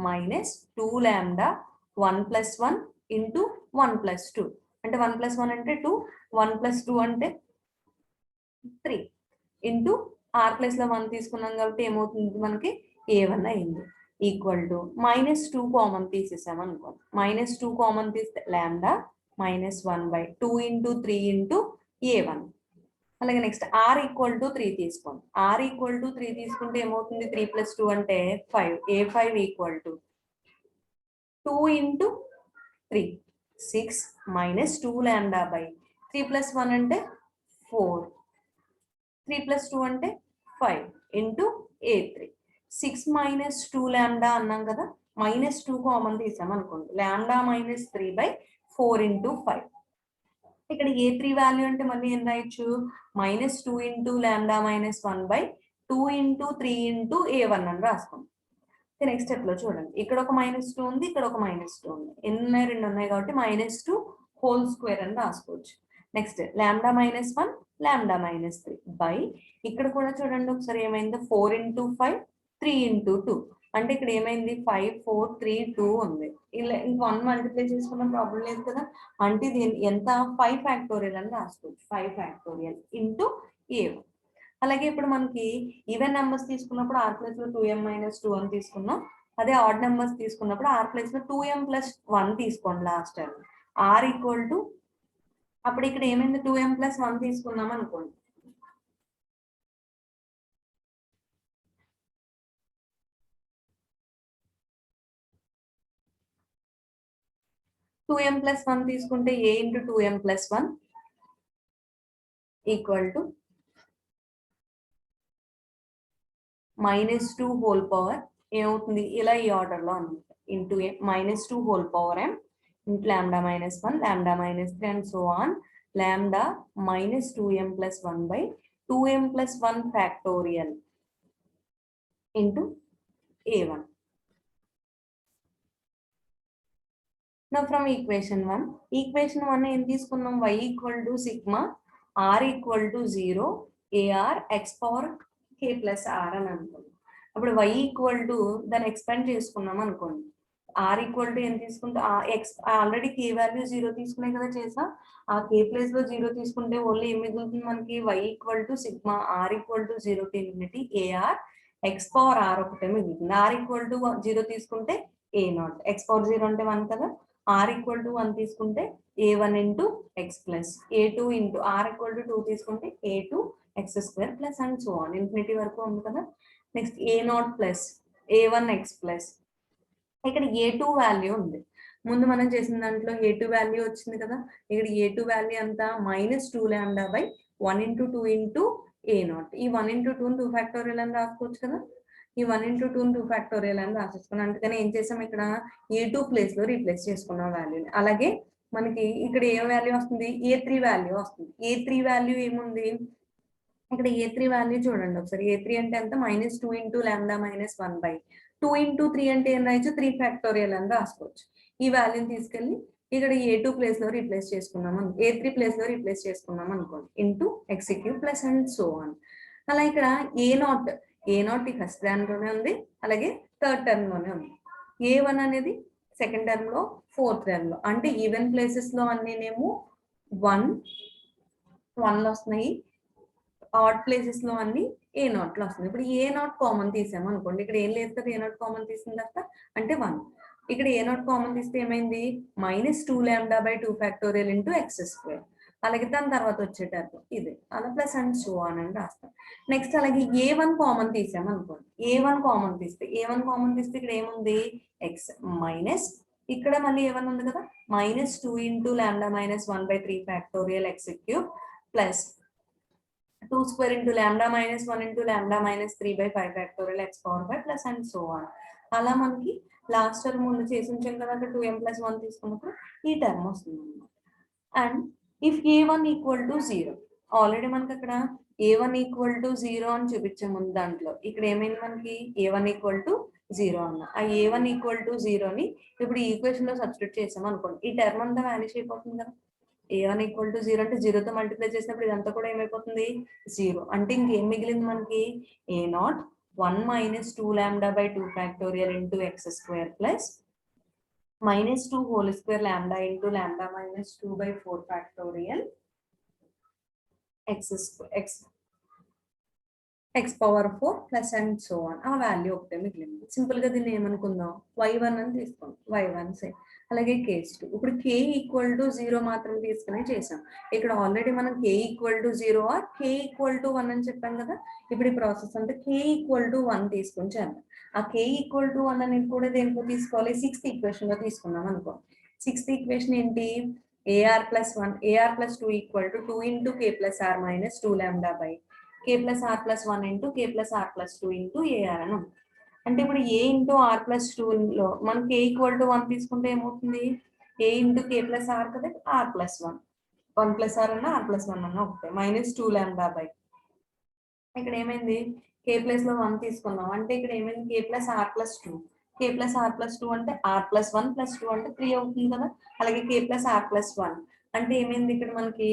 minus 2 lambda 1 + 1 into 1 + 2 అంటే 1 + 1 అంటే 2, 1 + 2 అంటే 3 ఇంటూ r ప్లస్ లో 1 తీసుకున్నాం కాబట్టి ఏమవుతుంది మనకి a1 అయింది. ఈక్వల్ టు -2 కామన్ తీసేసాం అనుకోండి. -2 కామన్ తీస్తే లాంబ్డా -1/2 ఇంటూ 3 ఇంటూ a1. అలాగే నెక్స్ట్ r ఈక్వల్ టు 3 తీసుకోండి. r ఈక్వల్ టు 3 తీసుకుంటే ఏమవుతుంది, 3 + 2 అంటే 5. a5 equal to 2 into 3 6 -2 lambda by 3 + 1 అంటే 4, 3 + 2 అంటే 5 ఇంటూ a3. 6 - 2 లాంబ్డా అన్నాం కదా, -2 కామన్ తీసాం అనుకోండి. Lambda -3/4 into 5. ఇక్కడ a3 వాల్యూ అంటే మళ్ళీ ఏం రాయొచ్చు, -2 into lambda -1/2 into 3 into a1 అని రాసుకోండి. నెక్స్ట్ స్టెప్ లో చూడండి, ఇక్కడ ఒక -2 ఉంది, ఇక్కడ ఒక -2 ఉంది. ఎన్ని ఉన్నాయి, 2 ఉన్నాయి కాబట్టి -2 హోల్ స్క్వేర్ అని రాసుకోవచ్చు. నెక్స్ట్ లాంబ్డా -1 లాంబ్డా -3 బై ఇక్కడ కూడా చూడండి ఒకసారి ఏమైందో, 4 ఇంటూ 5 3 ఇంటూ 2 అంటే ఇక్కడ ఏమైంది 5 4 3 2 ఉంది. ఇలా ఇంక 1 మల్టిప్లై చేసుకున్న ప్రాబ్లం లేదు కదా. అంటే ఇది ఎంత 5 ఫ్యాక్టోరియల్ అని రాసుకోవచ్చు. 5 ఫ్యాక్టోరియల్ ఇంటూ a1. అలాగే ఇప్పుడు మనకి ఈవెన్ నెంబర్స్ తీసుకున్నప్పుడు r ప్లస్ లో 2m - 2 అని తీసుకున్నాం. అదే ఆడ్ నెంబర్స్ తీసుకున్నప్పుడు r ప్లస్ లో 2m + 1 తీసుకోండి last time. r equal to అప్పుడు ఇక్కడ ఏమైంది, 2m + 1 తీసుకున్నాం అనుకోండి. m + 1 తీసుకుంటే a × 2m + 1 equal to -2 whole power ఏమవుతుంది, ఇలా ఈ ఆర్డర్ లో అనమాట. Into -2 whole power m into lambda -1 lambda -3 and so on lambda -2m + 1/2m + 1 factorial into a1. Now from equation 1 ఏం తీసుకున్నాం, y equal to sigma r equal to 0 ar x power k plus r అని అనుకోండి. అప్పుడు y ఈక్వల్ టు దాన్ని ఎక్స్పాండ్ చేసుకున్నాం అనుకోండి. r ఈక్వల్ టు ఏం తీసుకుంటే x ఆల్రెడీ k వాల్యూ 0 తీసుకునే కదా చేసా. ఆ k ప్లేస్ లో 0 తీసుకుంటే ఓన్లీ ఏం మిగులుతుంది మనకి, y equal to sigma r equal to 0 to infinity ar x power r ఒకటే మిగులుతుంది. r ఈక్వల్ టు 0 తీసుకుంటే a0, x పవర్ 0 అంటే 1 కదా. r ఈక్వల్ టు 1 తీసుకుంటే a1 into x plus a2 into r equal to 2 తీసుకుంటే a2 x² plus and so on infinity వరకు ఉంది కదా. Next a0 plus a1 x plus ఇక్కడ a2 వాల్యూ ఉంది. ముందు మనం చేసిన దాంట్లో a2 వాల్యూ వచ్చింది కదా. ఇక్కడ a2 వాల్యూ అంతా -2 lambda by 1 into 2 into a0. ఈ 1 ఇంటూ 2 2 ఫ్యాక్టోరియల్ అని రాసుకోవచ్చు కదా. ఈ 1 ఇంటూ 2 2 ఫ్యాక్టోరియల్ అని రాసేసుకున్నాం. అందుకని ఏం చేసాం, ఇక్కడ a2 ప్లేస్ లో రీప్లేస్ చేసుకున్నాం వాల్యూని. అలాగే మనకి ఇక్కడ ఏ వాల్యూ వస్తుంది, A3 వాల్యూ వస్తుంది. A3 వాల్యూ ఏముంది ఇక్కడ, A3 వాల్యూ చూడండి ఒకసారి. A3 అంటే ఎంత, -2 × λ-1 2 × 3 అంటే ఏం రాయొచ్చు, 3 ఫ్యాక్టోరియల్ అని రాసుకోవచ్చు. ఈ వాల్యూని తీసుకెళ్ళి ఇక్కడ A2 ప్లేస్ లో రీప్లేస్ చేసుకున్నాం, A3 ప్లేస్ లో రీప్లేస్ చేసుకున్నాం అనుకోండి, into x³ plus and so on. అలా ఇక్కడ A0 ఈ ఫస్ట్ టర్మ్ లోనే ఉంది, అలాగే థర్డ్ టర్మ్ లోనే ఉంది. A1 అనేది సెకండ్ టర్మ్ లో, ఫోర్త్ టర్మ్ లో. అంటే ఈవెన్ ప్లేసెస్ లో అన్నినేమో 1 వస్తున్నాయి, ఆడ్ ప్లేసెస్ లో అన్ని A0 లో వస్తుంది. ఇప్పుడు A0 కామన్ తీసాము అనుకోండి, ఇక్కడ ఏం లేదు కదా, A0 కామన్ తీసిన తర్వాత అంటే 1. ఇక్కడ A0 కామన్ తీస్తే ఏమైంది, -2λ/2 ఫ్యాక్టోరియల్ ఇంటూ x². అలాగే దాని తర్వాత వచ్చేటట్టు ఇది అలా ప్లస్ అండ్ సో ఆన్ అని రాస్తాం. నెక్స్ట్ అలాగే A1 కామన్ తీసాము అనుకోండి, A1 కామన్ తీస్తే ఇక్కడ ఏముంది, x మైనస్, ఇక్కడ మళ్ళీ A1 ఉంది కదా, -2 × λ-1/3 factorial x³ plus 2² × λ-1 × λ-3/5 factorial x⁴ plus and so on. అలా మనకి లాస్ట్ టర్మ్ ముందు చేసి ఉంచాం కదా, అక్కడ 2m+1 తీసుకున్నప్పుడు ఈ టర్మ్ వస్తుంది అన్నమాట. అండ్ ఇఫ్ A1 = 0, ఆల్రెడీ మనకి అక్కడ A1 = 0 అని చూపించాము ముందు దాంట్లో. ఇక్కడ ఏమైంది మనకి, A1 = 0 అన్న. ఆ A1 = 0ని ఇప్పుడు ఈ ఈక్వేషన్ లో సబ్స్టిట్యూట్ చేసాం అనుకోండి, ఈ టర్మ్ అంతా వానిష్ అయిపోతుంది కదా. A1 = 0 అంటే 0తో మల్టిప్లై చేసినప్పుడు ఇదంతా కూడా ఏమైపోతుంది, 0. అంటే ఇంకేం మిగిలింది మనకి, A0 1 - 2λ/2 factorial into x² plus -2² λ × λ-2/4 factorial x⁴ plus and so on. ఆ వాల్యూ ఒకటే మిగిలింది. సింపుల్ గా దీన్ని ఏమనుకుందాం, y1 అని తీసుకోండి, y1 సే. అలాగే కేస్ 2, ఇప్పుడు k = 0 మాత్రం తీసుకునే చేసాం. ఇక్కడ ఆల్రెడీ మనం k = 0 ఆర్ k = 1 అని చెప్పాం కదా. ఇప్పుడు ఈ ప్రాసెస్ అంటే k = 1 తీసుకొని చేద్దాం. ఆ k = 1 అనేది కూడా దేంట్లో తీసుకోవాలి, 6th ఈక్వేషన్ లో తీసుకున్నాం అనుకోండి. 6th ఈక్వేషన్ ఏంటి, AR + 1 AR + 2 = 2 × k + r - 2λ/k + r + 1 × k + r + 2 × AR అని ఉంది. అంటే ఇప్పుడు A × r + 2 లో మనం k = 1 తీసుకుంటే ఏమవుతుంది, A × k + r కదా, r + 1 1 + r అన్న r + 1 అన్న ఒకటే, -2λ/. ఇక్కడ ఏమైంది, k ప్లేస్ లో 1 తీసుకున్నాం, అంటే ఇక్కడ ఏమైంది, k + r + 2 k + r + 2 అంటే r + 1 + 2 అంటే 3 అవుతుంది కదా. అలాగే k + r + 1 అంటే ఏమైంది, ఇక్కడ మనకి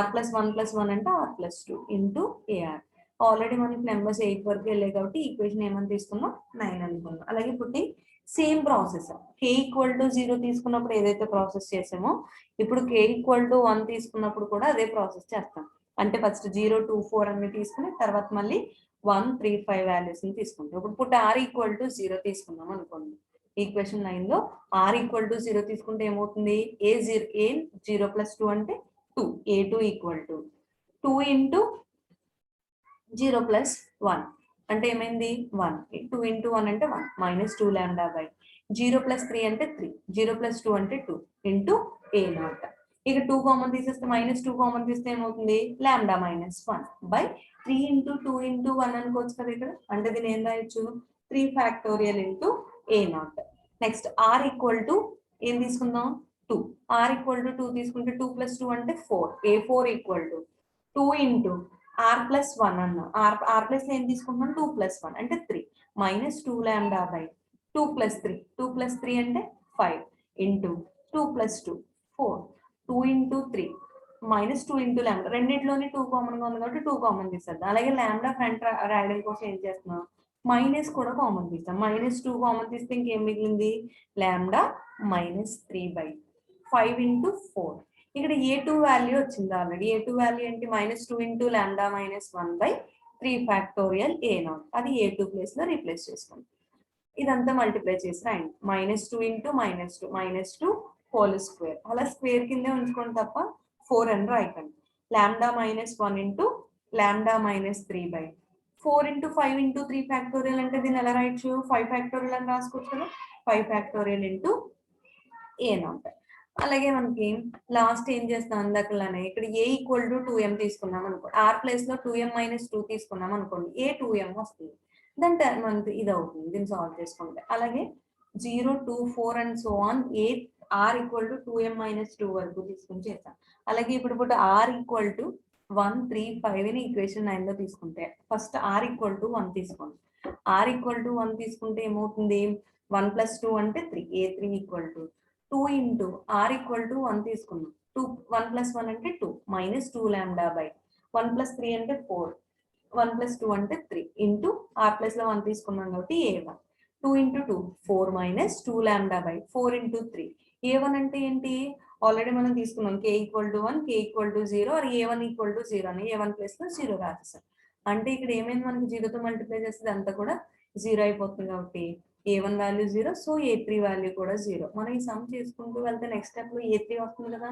r + 1 + 1 అంటే r + 2 ఇంటూ AR. ఆల్రెడీ మనకి నెంబర్స్ 8 వరకు వెళ్ళాయి కాబట్టి ఈక్వేషన్ ఏమని తీసుకున్నాం, 9 అనుకున్నాం. అలాగే ఇప్పుడు సేమ్ ప్రాసెస్, k = 0 తీసుకున్నప్పుడు ఏదైతే ప్రాసెస్ చేసామో, ఇప్పుడు k = 1 తీసుకున్నప్పుడు కూడా అదే ప్రాసెస్ చేస్తాం. అంటే ఫస్ట్ 0, 2, 4 అన్ని తీసుకుని తర్వాత మళ్ళీ 1, 3, 5 వాల్యూస్ ని తీసుకుంటాం. ఇప్పుడు r = 0 తీసుకున్నాం అనుకోండి, ఈక్వేషన్ 9 లో r = 0 తీసుకుంటే ఏమవుతుంది, A0 + 2 అంటే 2, A2 = 2 × 0 + 1 అంటే ఏమైంది, 1. 2 × 1 అంటే 1 -2λ/. 0 + 3 అంటే 3, 0 + 2 అంటే 2 ఇంటూ A0. ఇక 2 కామన్ తీసేస్తే -2 కామన్ తీస్తే ఏమవుతుంది, λ-1/3 × 2 × 1 అనుకోవచ్చు కదా ఇక్కడ. అంటే దీన్ని ఏం రాయొచ్చు, 3 factorial into A0. Next r = ఏం తీసుకుందాం, 2. r = 2 తీసుకుంటే 2 + 2 అంటే 4, A4 = 2 ఇంటూ r + 1 అన్న, r ప్లస్ ఏం తీసుకుంటున్నాం, 2 + 1 అంటే 3, -2λ/. 2 + 3 2 + 3 అంటే 5 ఇంటూ 2 + 2 4, 2 × 3 -2 × λ. రెండిట్లోనే 2 కామన్ గా ఉంది కాబట్టి 2 కామన్ తీసేద్దాం. అలాగే λ ఫ్రంట్ రాయడం కోసం ఏం చేస్తున్నాం, మైనస్ కూడా కామన్ తీస్తాం. -2 కామన్ తీస్తే ఇంకేం మిగిలింది, λ-3/5 ఇంటూ 4. ఇక్కడ A2 వాల్యూ వచ్చింది ఆల్రెడీ. A2 వాల్యూ ఏంటి, -2 × λ-1/3 ఫ్యాక్టోరియల్ A0. అది A2 ప్లేస్ లో రీప్లేస్ చేసుకోండి. ఇదంతా మల్టిప్లై చేసి రాయండి, -2 × -2 2² అలా స్క్వేర్ కిందే ఉంచుకోండి తప్ప 4 అని రాయకండి. λ-1 × λ-3/4 × 5 × 3 ఫ్యాక్టోరియల్ అంటే దీన్ని ఎలా రాయొచ్చు, 5 ఫ్యాక్టోరియల్ అని రాసుకోవచ్చు కదా, 5 ఫ్యాక్టోరియల్ ఇంటూ A0. అలాగే మనకి లాస్ట్ ఏం చేస్తాం, అందకలానే ఇక్కడ A = 2m తీసుకున్నాం అనుకోండి, r ప్లేస్ లో 2m - 2 తీసుకున్నాం అనుకోండి, A 2m వస్తుంది. దాని టర్మ్ అంతా ఇది అవుతుంది దీన్ని సాల్వ్ చేసుకుంటే. అలాగే 0, 2, 4 and so on r equal to 2m minus 2 వరకు తీసుకుని చేద్దాం. అలాగే ఇప్పుడు ఆర్ ఈక్వల్ టు 1 3 5 ఈక్వేషన్ 9 లో తీసుకుంటే ఫస్ట్ ఆర్ ఈక్వల్ టు 1 తీసుకోండి. ఆర్ ఈక్వల్ టు 1 తీసుకుంటే ఏమవుతుంది, 1 ప్లస్ 2 అంటే 3, a3 equal to 2 into r equal to 1 తీసుకున్నాం. 1 ప్లస్ 1 అంటే 2 మైనస్ 2 లాంబ్డా బై 1 ప్లస్ 3 అంటే 4, 1 ప్లస్ 2 అంటే 3 ఇంటూ ఆర్ ప్లస్ లో 1 తీసుకున్నాం కాబట్టి a1 2 into 2 4 minus 2 lambda by 4 into 3. a1 అంటే ఏంటి, ఆల్రెడీ మనం తీసుకున్నాం k equal to 1 k equal to 0 or a1 equal to 0 అని a1 ప్లస్ లో 0 రాసేసాం. అంటే ఇక్కడ ఏమైంది, మనకి 0తో మల్టిప్లై చేస్తే అంతా కూడా 0 అయిపోతుంది కాబట్టి a1 value 0, so a3 value కూడా 0. మనం ఈ సమ్ చేసుకుంటూ వెళ్తే నెక్స్ట్ స్టెప్ లో a3 వస్తుంది కదా.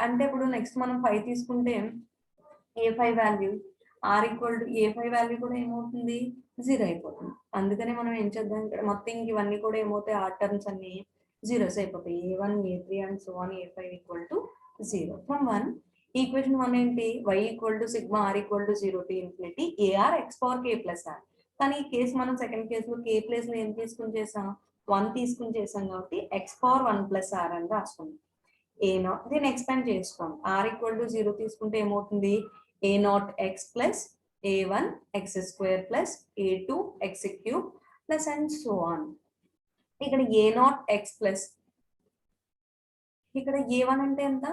అంటే ఇప్పుడు నెక్స్ట్ మనం 5 తీసుకుంటే a5 value r equal to a5 value కూడా ఏమవుతుంది, 0 అయిపోతుంది. అందుకని మనం ఏం చేద్దాం, ఇక్కడ మొత్తం ఇవన్నీ కూడా ఏమవుతాయి, ఆర్ టర్మ్స్ అన్ని జీరోస్ అయిపోతాయి. a1 a3 and so on a5 equal to 0 from 1. Equation 1 ఏంటి, y equal to sigma r equal to 0 to infinity ar x power k plus r. కానీ ఈ కేసు మనం సెకండ్ కేసులో k ప్లేస్ లో ఏం తీసుకుని చేసాం, 1 తీసుకుని చేసాం కాబట్టి ఎక్స్ పవర్ 1 ప్లస్ ఆర్ అని రాసుకుందాం. a0 దీన్ని ఎక్స్పాండ్ చేసుకోండి. r ఈక్వల్ టు 0 తీసుకుంటే ఏమవుతుంది, a0 x plus a1 x square plus a2 x cube plus and so on. ఇక్కడ a0 x ప్లస్ ఇక్కడ a1 అంటే ఎంత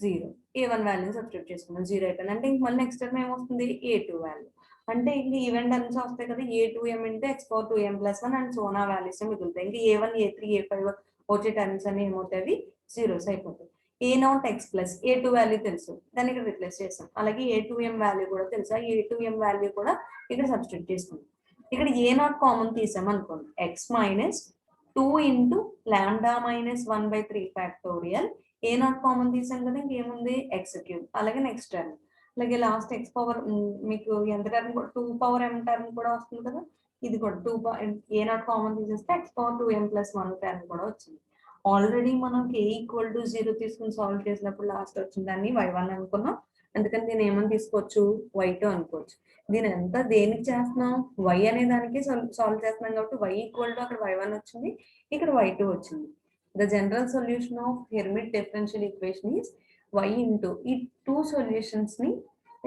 0, a1 వాల్యూ సబ్స్టిట్యూట్ చేసుకున్నాం, 0 అయిపోయింది. అంటే ఇంక మళ్ళీ నెక్స్ట్ టర్మ్ ఏమొస్తుంది, a2 వాల్యూ. అంటే ఇంక ఈవెన్ టర్మ్స్ వస్తాయి కదా, a2m into x power 2m plus 1 and so నా వాల్యూస్ మిగులుతాయి. ఇంకా a1 a3 a5 వచ్చే టర్మ్స్ అన్ని ఏమవుతాయి, జీరోస్ అయిపోతాయి. a0 x plus a2 value తెలుసు, దాన్ని ఇక్కడ రిప్లేస్ చేస్తాం. అలాగే a2m వాల్యూ కూడా తెలుసు, ఆ a2m వాల్యూ కూడా ఇక్కడ సబ్స్టిట్యూట్ చేసుకుంటాం. ఇక్కడ a0 కామన్ తీసాం అనుకోండి, x minus 2 into lambda minus 1/3 factorial. a0 common తీసాం కదా, ఇంకేముంది x క్యూబ్. అలాగే నెక్స్ట్ టర్మ్, అలాగే లాస్ట్ x పవర్ మీకు ఎంత టర్మ్ 2 పవర్ m టర్మ్ కూడా వస్తుంది కదా, ఇది కూడా a0 కామన్ తీసేస్తే x power 2m plus 1 term కూడా వచ్చింది. ఆల్రెడీ మనం k ఈక్వల్ టు 0 తీసుకుని సాల్వ్ చేసినప్పుడు లాస్ట్ వచ్చిన దాన్ని y1 అనుకున్నాం. అందుకని దీన్ని ఏమని తీసుకోవచ్చు, y2 అనుకోవచ్చు. దీని ఎంత దేనికి చేస్తున్నాం, y అనే దానికి సాల్వ్ చేస్తున్నాం కాబట్టి y ఈక్వల్ టు అక్కడ y1 వచ్చింది, ఇక్కడ y2 వచ్చింది. The general solution of hermit differential equation is y into ఈ టూ సొల్యూషన్స్ ని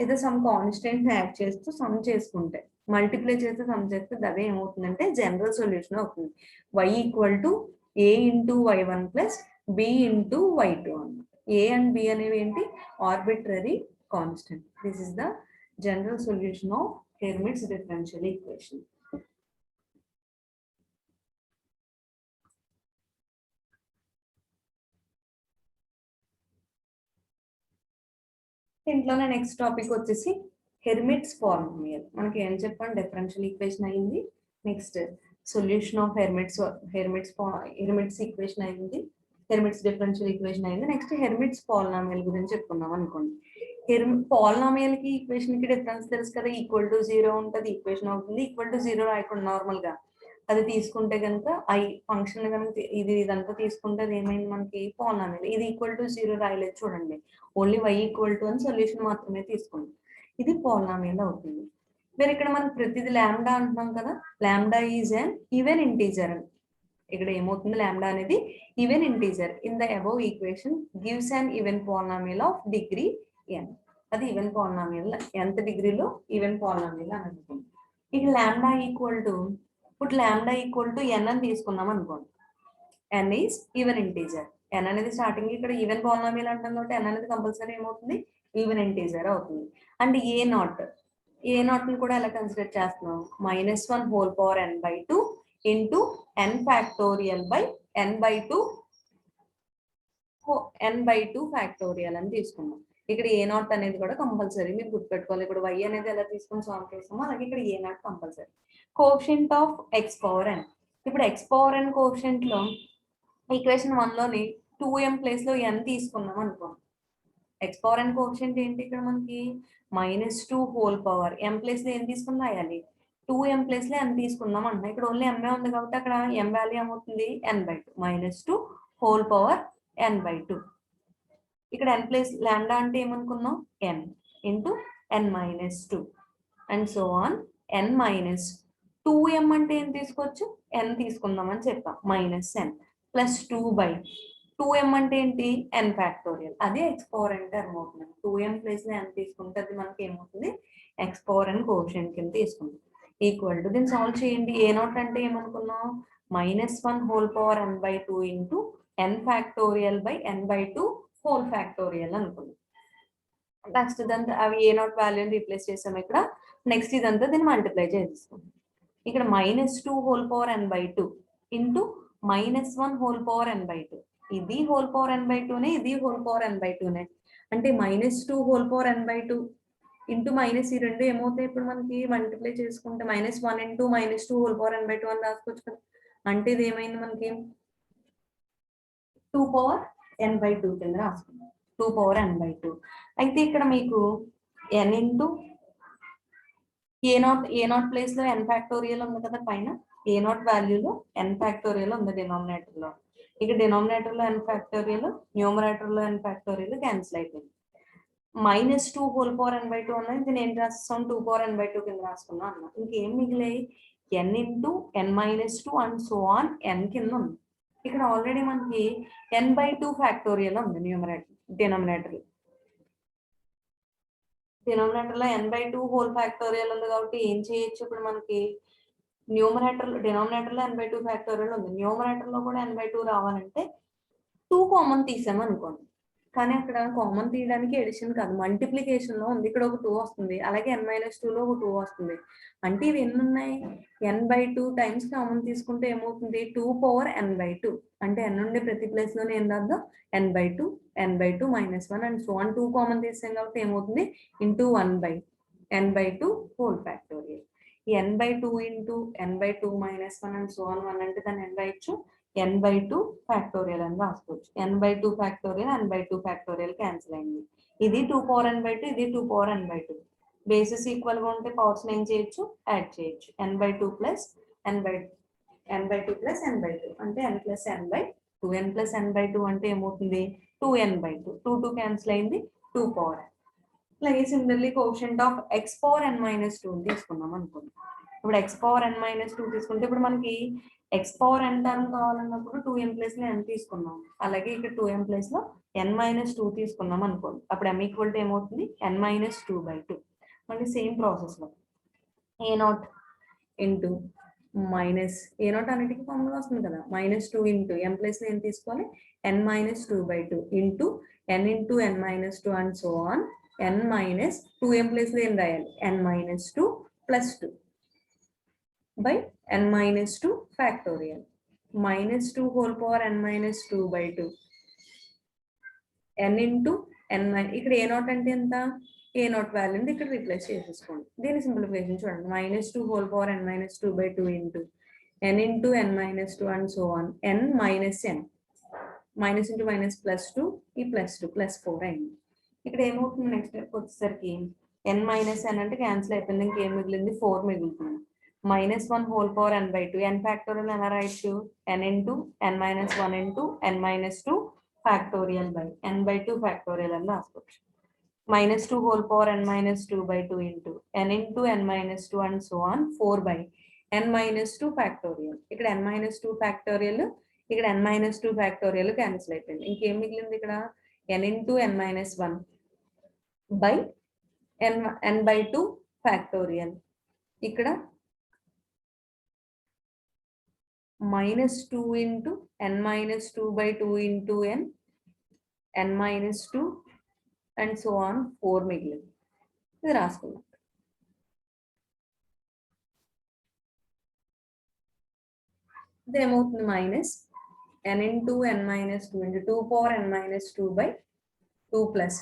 ఏదో సమ్ కాన్స్టెంట్ యాడ్ చేస్తూ సమ్ చేసుకుంటే, మల్టిప్లై చేస్తే సమ్ చేస్తే అదే ఏమవుతుందంటే జనరల్ సొల్యూషన్ అవుతుంది. y equal to a into y1 plus b into y2 అన్నమాట. a అండ్ b అనేవి ఏంటి, arbitrary constant. This is the general solution of Hermit's differential equation. ఇంట్లోనే నెక్స్ట్ టాపిక్ వచ్చేసి హెర్మిట్స్ పాలినామియల్. మనకి ఏం చెప్పండి, డిఫరెన్షియల్ ఈక్వేషన్ అయింది, నెక్స్ట్ సొల్యూషన్ ఆఫ్ హెర్మిట్స్ ఈక్వేషన్ అయింది, హెర్మిట్స్ డిఫరెన్షియల్ ఈక్వేషన్ అయింది. నెక్స్ట్ హెర్మిట్స్ పాలినామియల్ గురించి చెప్పుకుందాం అనుకోండి. పాలినామియల్ కి ఈక్వేషన్ కి డిఫరెన్స్ తెలుసు కదా, ఈక్వల్ టు 0 ఉంటుంది, ఈక్వేషన్ అవుతుంది. ఈక్వల్ టు 0 రాయకుండా నార్మల్ గా అది తీసుకుంటే కనుక ఐ ఫంక్షన్ కనుక ఇదంతా తీసుకుంటే అది ఏమైంది మనకి పాలినామియల్. ఇది ఈక్వల్ టు 0 రాయలేదు చూడండి, ఓన్లీ y ఈక్వల్ టు అని సొల్యూషన్ మాత్రమే తీసుకుంటాం, ఇది పాలినామియల్ అవుతుంది. మరి ఇక్కడ మనం ప్రతిది లాంబ్డా అంటున్నాం కదా, lambda is an even integer. ఇక్కడ ఏమవుతుంది, లాంబ్డా అనేది even integer in the above equation gives an even polynomial of degree n. అది ఈవెన్ పాలినామియల్, ఎంత డిగ్రీలో ఈవెన్ పాలినామియల్ అని అనుకోండి. ఇక్కడ లాంబ్డా ఈక్వల్ టు, ఇప్పుడు లాంబ్డా ఈక్వల్ టు n అని తీసుకున్నాం అనుకోండి. n is even integer, n అనేది స్టార్టింగ్ ఇక్కడ ఈవెన్ పాలినామియల్ అంటాం కాబట్టి n అనేది కంపల్సరీ ఏమవుతుంది, ఈవెన్ ఇంటీజర్ అవుతుంది. అండ్ a0 ని కూడా ఎలా కన్సిడర్ చేస్తున్నాం, -1 whole power n/2 into n factorial by n/2 factorial అని తీసుకున్నాం. ఇక్కడ a0 అనేది కూడా కంపల్సరీ మీరు గుర్తుపెట్టుకోవాలి. ఇప్పుడు y అనేది ఎలా తీసుకొని సాల్వ్ చేస్తామో అలాగే ఇక్కడ a0 compulsory. Coefficient of x power n, ఇప్పుడు x పవర్ n కోఎఫిషియంట్ లో ఈక్వేషన్ 1 లోని 2m ప్లేస్ లో n తీసుకున్నాం అనుకోండి. x పవర్ n కోఎఫిషియంట్ ఏంటి ఇక్కడ మనకి -2 హోల్ పవర్ m ప్లేస్ లో ఏం తీసుకుని రాయాలి, 2m ప్లేస్ లో n తీసుకుందాం అంటున్నా. ఇక్కడ ఓన్లీ m ఉంది కాబట్టి అక్కడ m వాల్యూ ఏమవుతుంది, n/2 -2 హోల్ పవర్ n/2. ఇక్కడ n ప్లస్ లాంబ్డా అంటే ఏమనుకున్నాం, n into n-2 and so on n-2m అంటే ఏం తీసుకోవచ్చు, n తీసుకుందాం అని చెప్పాం, -n ప్లస్ 2/, 2m అంటే ఏంటి n ఫ్యాక్టోరియల్, అదే x పవర్ n టర్మ్ అవుతుంది. 2m ప్లేస్ లో n తీసుకుంటే అది మనకి ఏమవుతుంది x పవర్ n కోషియంట్ కింద తీసుకుంటాం. ఈక్వల్ టు దీన్ని సాల్వ్ చేయండి. ఏ నాట్ అంటే ఏమనుకున్నాం -1 whole power n/2 into n factorial by n/2 whole factorial అనుకున్నాం. నెక్స్ట్ ఇదంతా అవి ఏ నాట్ వాల్యూని రీప్లేస్ చేసాం ఇక్కడ. నెక్స్ట్ ఇదంతా దీన్ని మల్టిప్లై చేసేసుకుంటాం. ఇక్కడ -2 whole power n/2 into -1 whole power n/2, ఇది హోల్ పవర్ n/2నే, ఇది హోల్ పవర్ n/2నే. అంటే -2 whole power n/2 into minus ఈ రెండు ఏమవుతాయి ఇప్పుడు మనకి మల్టిప్లై చేసుకుంటే -1 ఇంటూ -2 హోల్ పవర్ n/2 అని రాసుకోవచ్చు కదా. అంటే ఇది ఏమైంది మనకి 2 పవర్ n/2 కింద రాసుకుందాం. 2 పవర్ n/2. అయితే ఇక్కడ మీకు n into A not place లో n ఫ్యాక్టోరియల్ ఉంది కదా పైన, ఏ నాట్ వాల్యూలో n ఫ్యాక్టోరియల్ ఉంది డినామినేటర్ లో. ఇక డినామినేటర్ లో n ఫ్యాక్టోరియల్, న్యూమరేటర్ లో n ఫ్యాక్టోరియల్ క్యాన్సిల్ అయిపోయింది. -2 హోల్ పవర్ n/2 అన్నది దీన్ని ఏం రాస్తాం 2 పవర్ n/2 కింద రాసుకున్నాం అన్న. ఇంకేం మిగిలాయి n into n-2 and so on n కింద ఉంది. ఇక్కడ ఆల్రెడీ మనకి n/2 ఫ్యాక్టోరియల్ ఉంది న్యూమరేటర్ డినామినేటర్ లో n/2 హోల్ ఫ్యాక్టోరియల్ ఉంది కాబట్టి ఏం చేయొచ్చు ఇప్పుడు మనకి డినామినేటర్ లో n/2 ఫ్యాక్టోరియల్ ఉంది, న్యూమరేటర్ లో కూడా n/2 రావాలంటే 2 కామన్ తీసాం అనుకోండి. కానీ అక్కడ కామన్ తీయడానికి ఎడిషన్ కాదు, మల్టిప్లికేషన్ లో ఉంది. ఇక్కడ ఒక 2 వస్తుంది, అలాగే n-2 లో ఒక 2 వస్తుంది. అంటే ఇవి ఎన్ని ఉన్నాయి n/2 టైమ్స్ కామన్ తీసుకుంటే ఏమవుతుంది 2 పవర్ n/2. అంటే n ఉండే ప్రతి ప్లేస్ లోనే ఏం రాద్దాం n/2 -1 and so on 2 common తీసాం కాబట్టి ఏమవుతుంది ఇంటూ 1/n/2 హోల్ ఫ్యాక్టోరియల్. ఈ n/2 into n/2 -1 and so on 1 అంటే దాన్ని n రాయొచ్చు n/2 ఫ్యాక్టోరియల్ అని రాసుకోవచ్చు. n/2 factorial n/2 factorial cancel అయింది. ఇది 2 పవర్ n/2, ఇది 2 పవర్ n/2. బేసిస్ ఈక్వల్ గా ఉంటే పవర్స్ ఏం చేయొచ్చు యాడ్ చేయొచ్చు. n/2 ప్లస్ n/2 అంటే n plus n/2. n plus n/2 అంటే ఏమవుతుంది 2n/2. 2 క్యాన్సిల్ అయింది 2 పవర్ n. అలాగే similarly quotient of x power n-2 తీసుకున్నాం అనుకోండి. ఇప్పుడు x పవర్ n-2 తీసుకుంటే ఇప్పుడు మనకి x పవర్ n టర్మ్ కావాలన్నప్పుడు 2m ప్లేస్ లో n తీసుకున్నాం. అలాగే ఇక్కడ 2m ప్లేస్ లో n-2 తీసుకున్నాం అనుకోండి. అప్పుడు m ఈక్వల్ టు ఏమవుతుంది n-2/2. మళ్ళీ సేమ్ ప్రాసెస్ లో ఏ నాట్ ఇంటూ ఏ నాట్ అన్నిటికీ కామన్ వస్తుంది కదా -2 ఇంటూ m ప్లేస్ లో ఏం తీసుకోవాలి n-2/2 into n into n-2 and so on n-2m place లో ఏం రాయాలి n-2 plus 2 by n-2 factorial. -2 whole power n-2/2 n into n ఇక్కడ ఏ నాట్ అంటే ఎంత ఏ నాట్ వాల్యూని ఇక్కడ రీప్లేస్ చేసేసుకోండి. దీని సింప్లిఫికేషన్ చూడండి -2 whole power n-2/2 into n into n-2 and so on n minus n minus into minus +2 ఈ +2 +4 అయింది. ఇక్కడ ఏమవుతుంది నెక్స్ట్ వచ్చేసరికి n-n అంటే క్యాన్సిల్ అయిపోయింది, ఇంకేం మిగిలింది 4 మిగులుతుంది. -1 whole power n/2 n factorial ఎలా రాయొచ్చు n into n-1 into n-2 factorial by n/2 factorial అని రాసుకోవచ్చు. -2 whole power n-2/2 into n into n-2 and so on 4 by n-2 factorial. ఇక్కడ n-2 ఫ్యాక్టోరియల్, ఇక్కడ n-2 ఫ్యాక్టోరియల్ క్యాన్సిల్ అయిపోయింది. ఇంకేం మిగిలింది ఇక్కడ n into n-1 by n/2 factorial. ఇక్కడ -2 into n-2/2 into n-2 and so on 4 మిగిలింది. ఇది రాసుకున్నాం. ఇది ఏమవుతుంది -n into n-2 into 2 power n-2/2 plus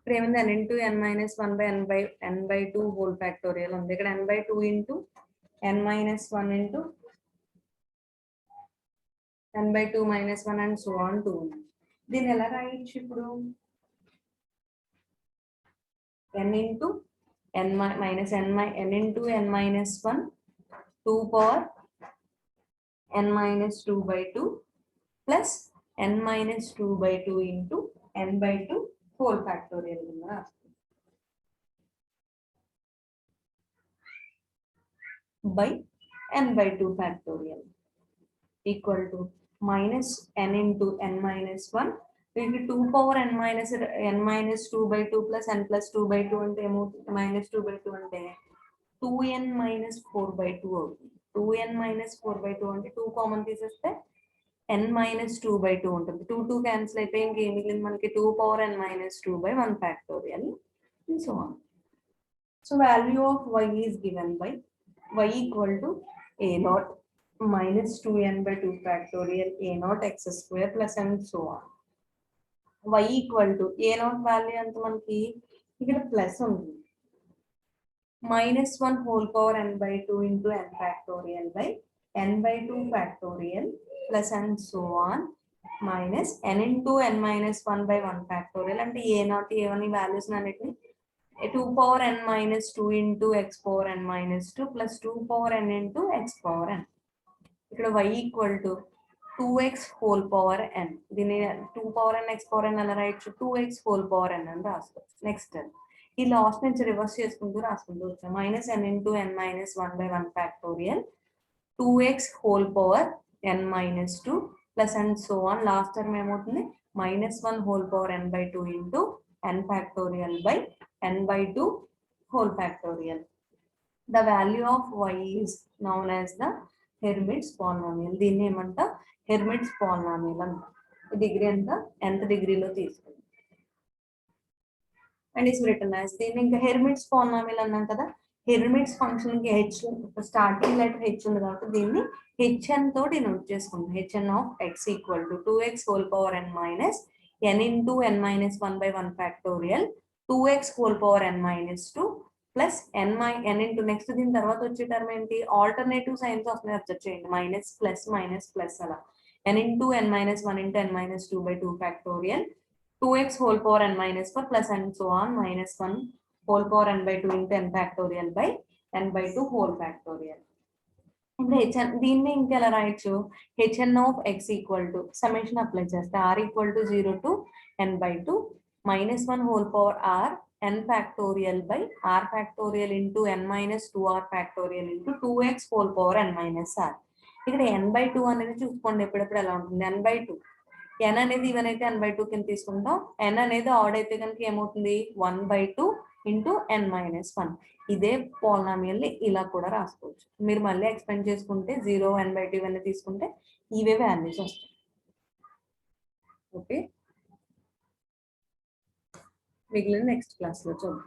ఇక్కడ ఏమైంది n into n-1/n/2 whole factorial ఉంది. ఇక్కడ n/2 into n-1 into n/2 -1 and so on 2 ఉంది. దీన్ని ఎలా రాయొచ్చు ఇప్పుడు n into n-1 2 power n-2/2 plus n minus 2 by 2 into n by 2 whole factorial by n by 2 factorial equal to minus n into n minus 1 into 2 power n minus 2 by 2 plus n plus 2 by 2 అంటే minus 2 by 2 అంటే 2n minus 4 by 2 అవుతుంది. 2n minus 4 by 2 అంటే 2 కామన్ తీసేస్తే n minus 2 by 2 ఉంటుంది. 2 క్యాన్సిల్ అయితే ఇంకేం మిగిలింది మనకి 2 power n minus 2 by 1 factorial and so on. So value of y is given by y equal to a naught minus 2n by 2 factorial a naught x square plus and so on. Y equal to a naught value అంత మనకి ఇక్కడ ప్లస్ ఉంటుంది. minus 1 whole power n by 2 into n factorial by n by 2 factorial plus and so on minus n into n minus 1 by 1 factorial అంటే a naught a1 values అన్నిటిని 2 power n minus 2 into x power n minus 2 plus 2 power n into x power n. ఇక్కడ y equal to 2x whole power n. దీని 2 power n x power n అలా right 2x whole power n అని రాసుకోవచ్చు. నెక్స్ట్ ఈ లాస్ట్ నుంచి రివర్స్ చేసుకుంటూ రాసుకుంటూ వచ్చాం. Minus n into n minus 1 by 1 factorial 2x whole power n minus 2 plus and so on. Last term ఏమవుతుంది minus 1 whole power n by 2 into n factorial by n by 2 whole factorial. The value of y is known as the Hermits polynomial. దీన్ని ఏమంట Hermits polynomial అంట. డిగ్రీ అంత nth డిగ్రీలో తీసుకుంది అండ్ ఇస్ రిటర్న్ యాజ్. దీన్ని ఇంకా Hermits polynomial అన్నాం కదా. Hermits ఫంక్షన్ కి h స్టార్టింగ్ లెటర్ h ఉంది కాబట్టి దీన్ని hn తో డినోట్ చేసుకుంటాం. hn of x equal to 2x whole power n minus n into n minus 1 by 1 factorial 2x whole power n minus 2 plus n into next దీని తర్వాత వచ్చే టర్మ్ ఏంటి ఆల్టర్నేటివ్ సైన్స్ వస్తున్నాయి అబ్జర్వ్ చేయండి మైనస్ ప్లస్ మైనస్ ప్లస్ అలా n into n minus 1 into n minus 2 by 2 factorial 2x whole power n minus 4 plus and so on minus 1 whole power n by 2 into n factorial by n by 2 whole factorial. ఇప్పుడు hn దీన్ని ఇంకా ఎలా రాయొచ్చు hn of x equal to summation apply చేస్తే r equal to 0 to n by 2 minus 1 whole power r n factorial by r factorial into n minus 2r factorial into 2x whole power n minus r. ఇక్కడ n by 2 అనేది చూసుకోండి ఎప్పుడెప్పుడు ఎలా ఉంటుంది n by 2 n అనేది ఈవెన్ అయితే n by 2 కింద తీసుకుంటాం n అనేది ఆడ్ అయితే కనుక ఏమవుతుంది 1 by 2 into n minus 1. ఇదే polynomial ని ఇలా కూడా రాసుకోవచ్చు. మీరు మళ్ళీ ఎక్స్పెండ్ చేసుకుంటే 0 n by 2 ఇవన్నీ తీసుకుంటే ఇవే వాల్యూస్ వస్తాయి. ఓకే మిగిలిన నెక్స్ట్ క్లాస్లో చూద్దాం.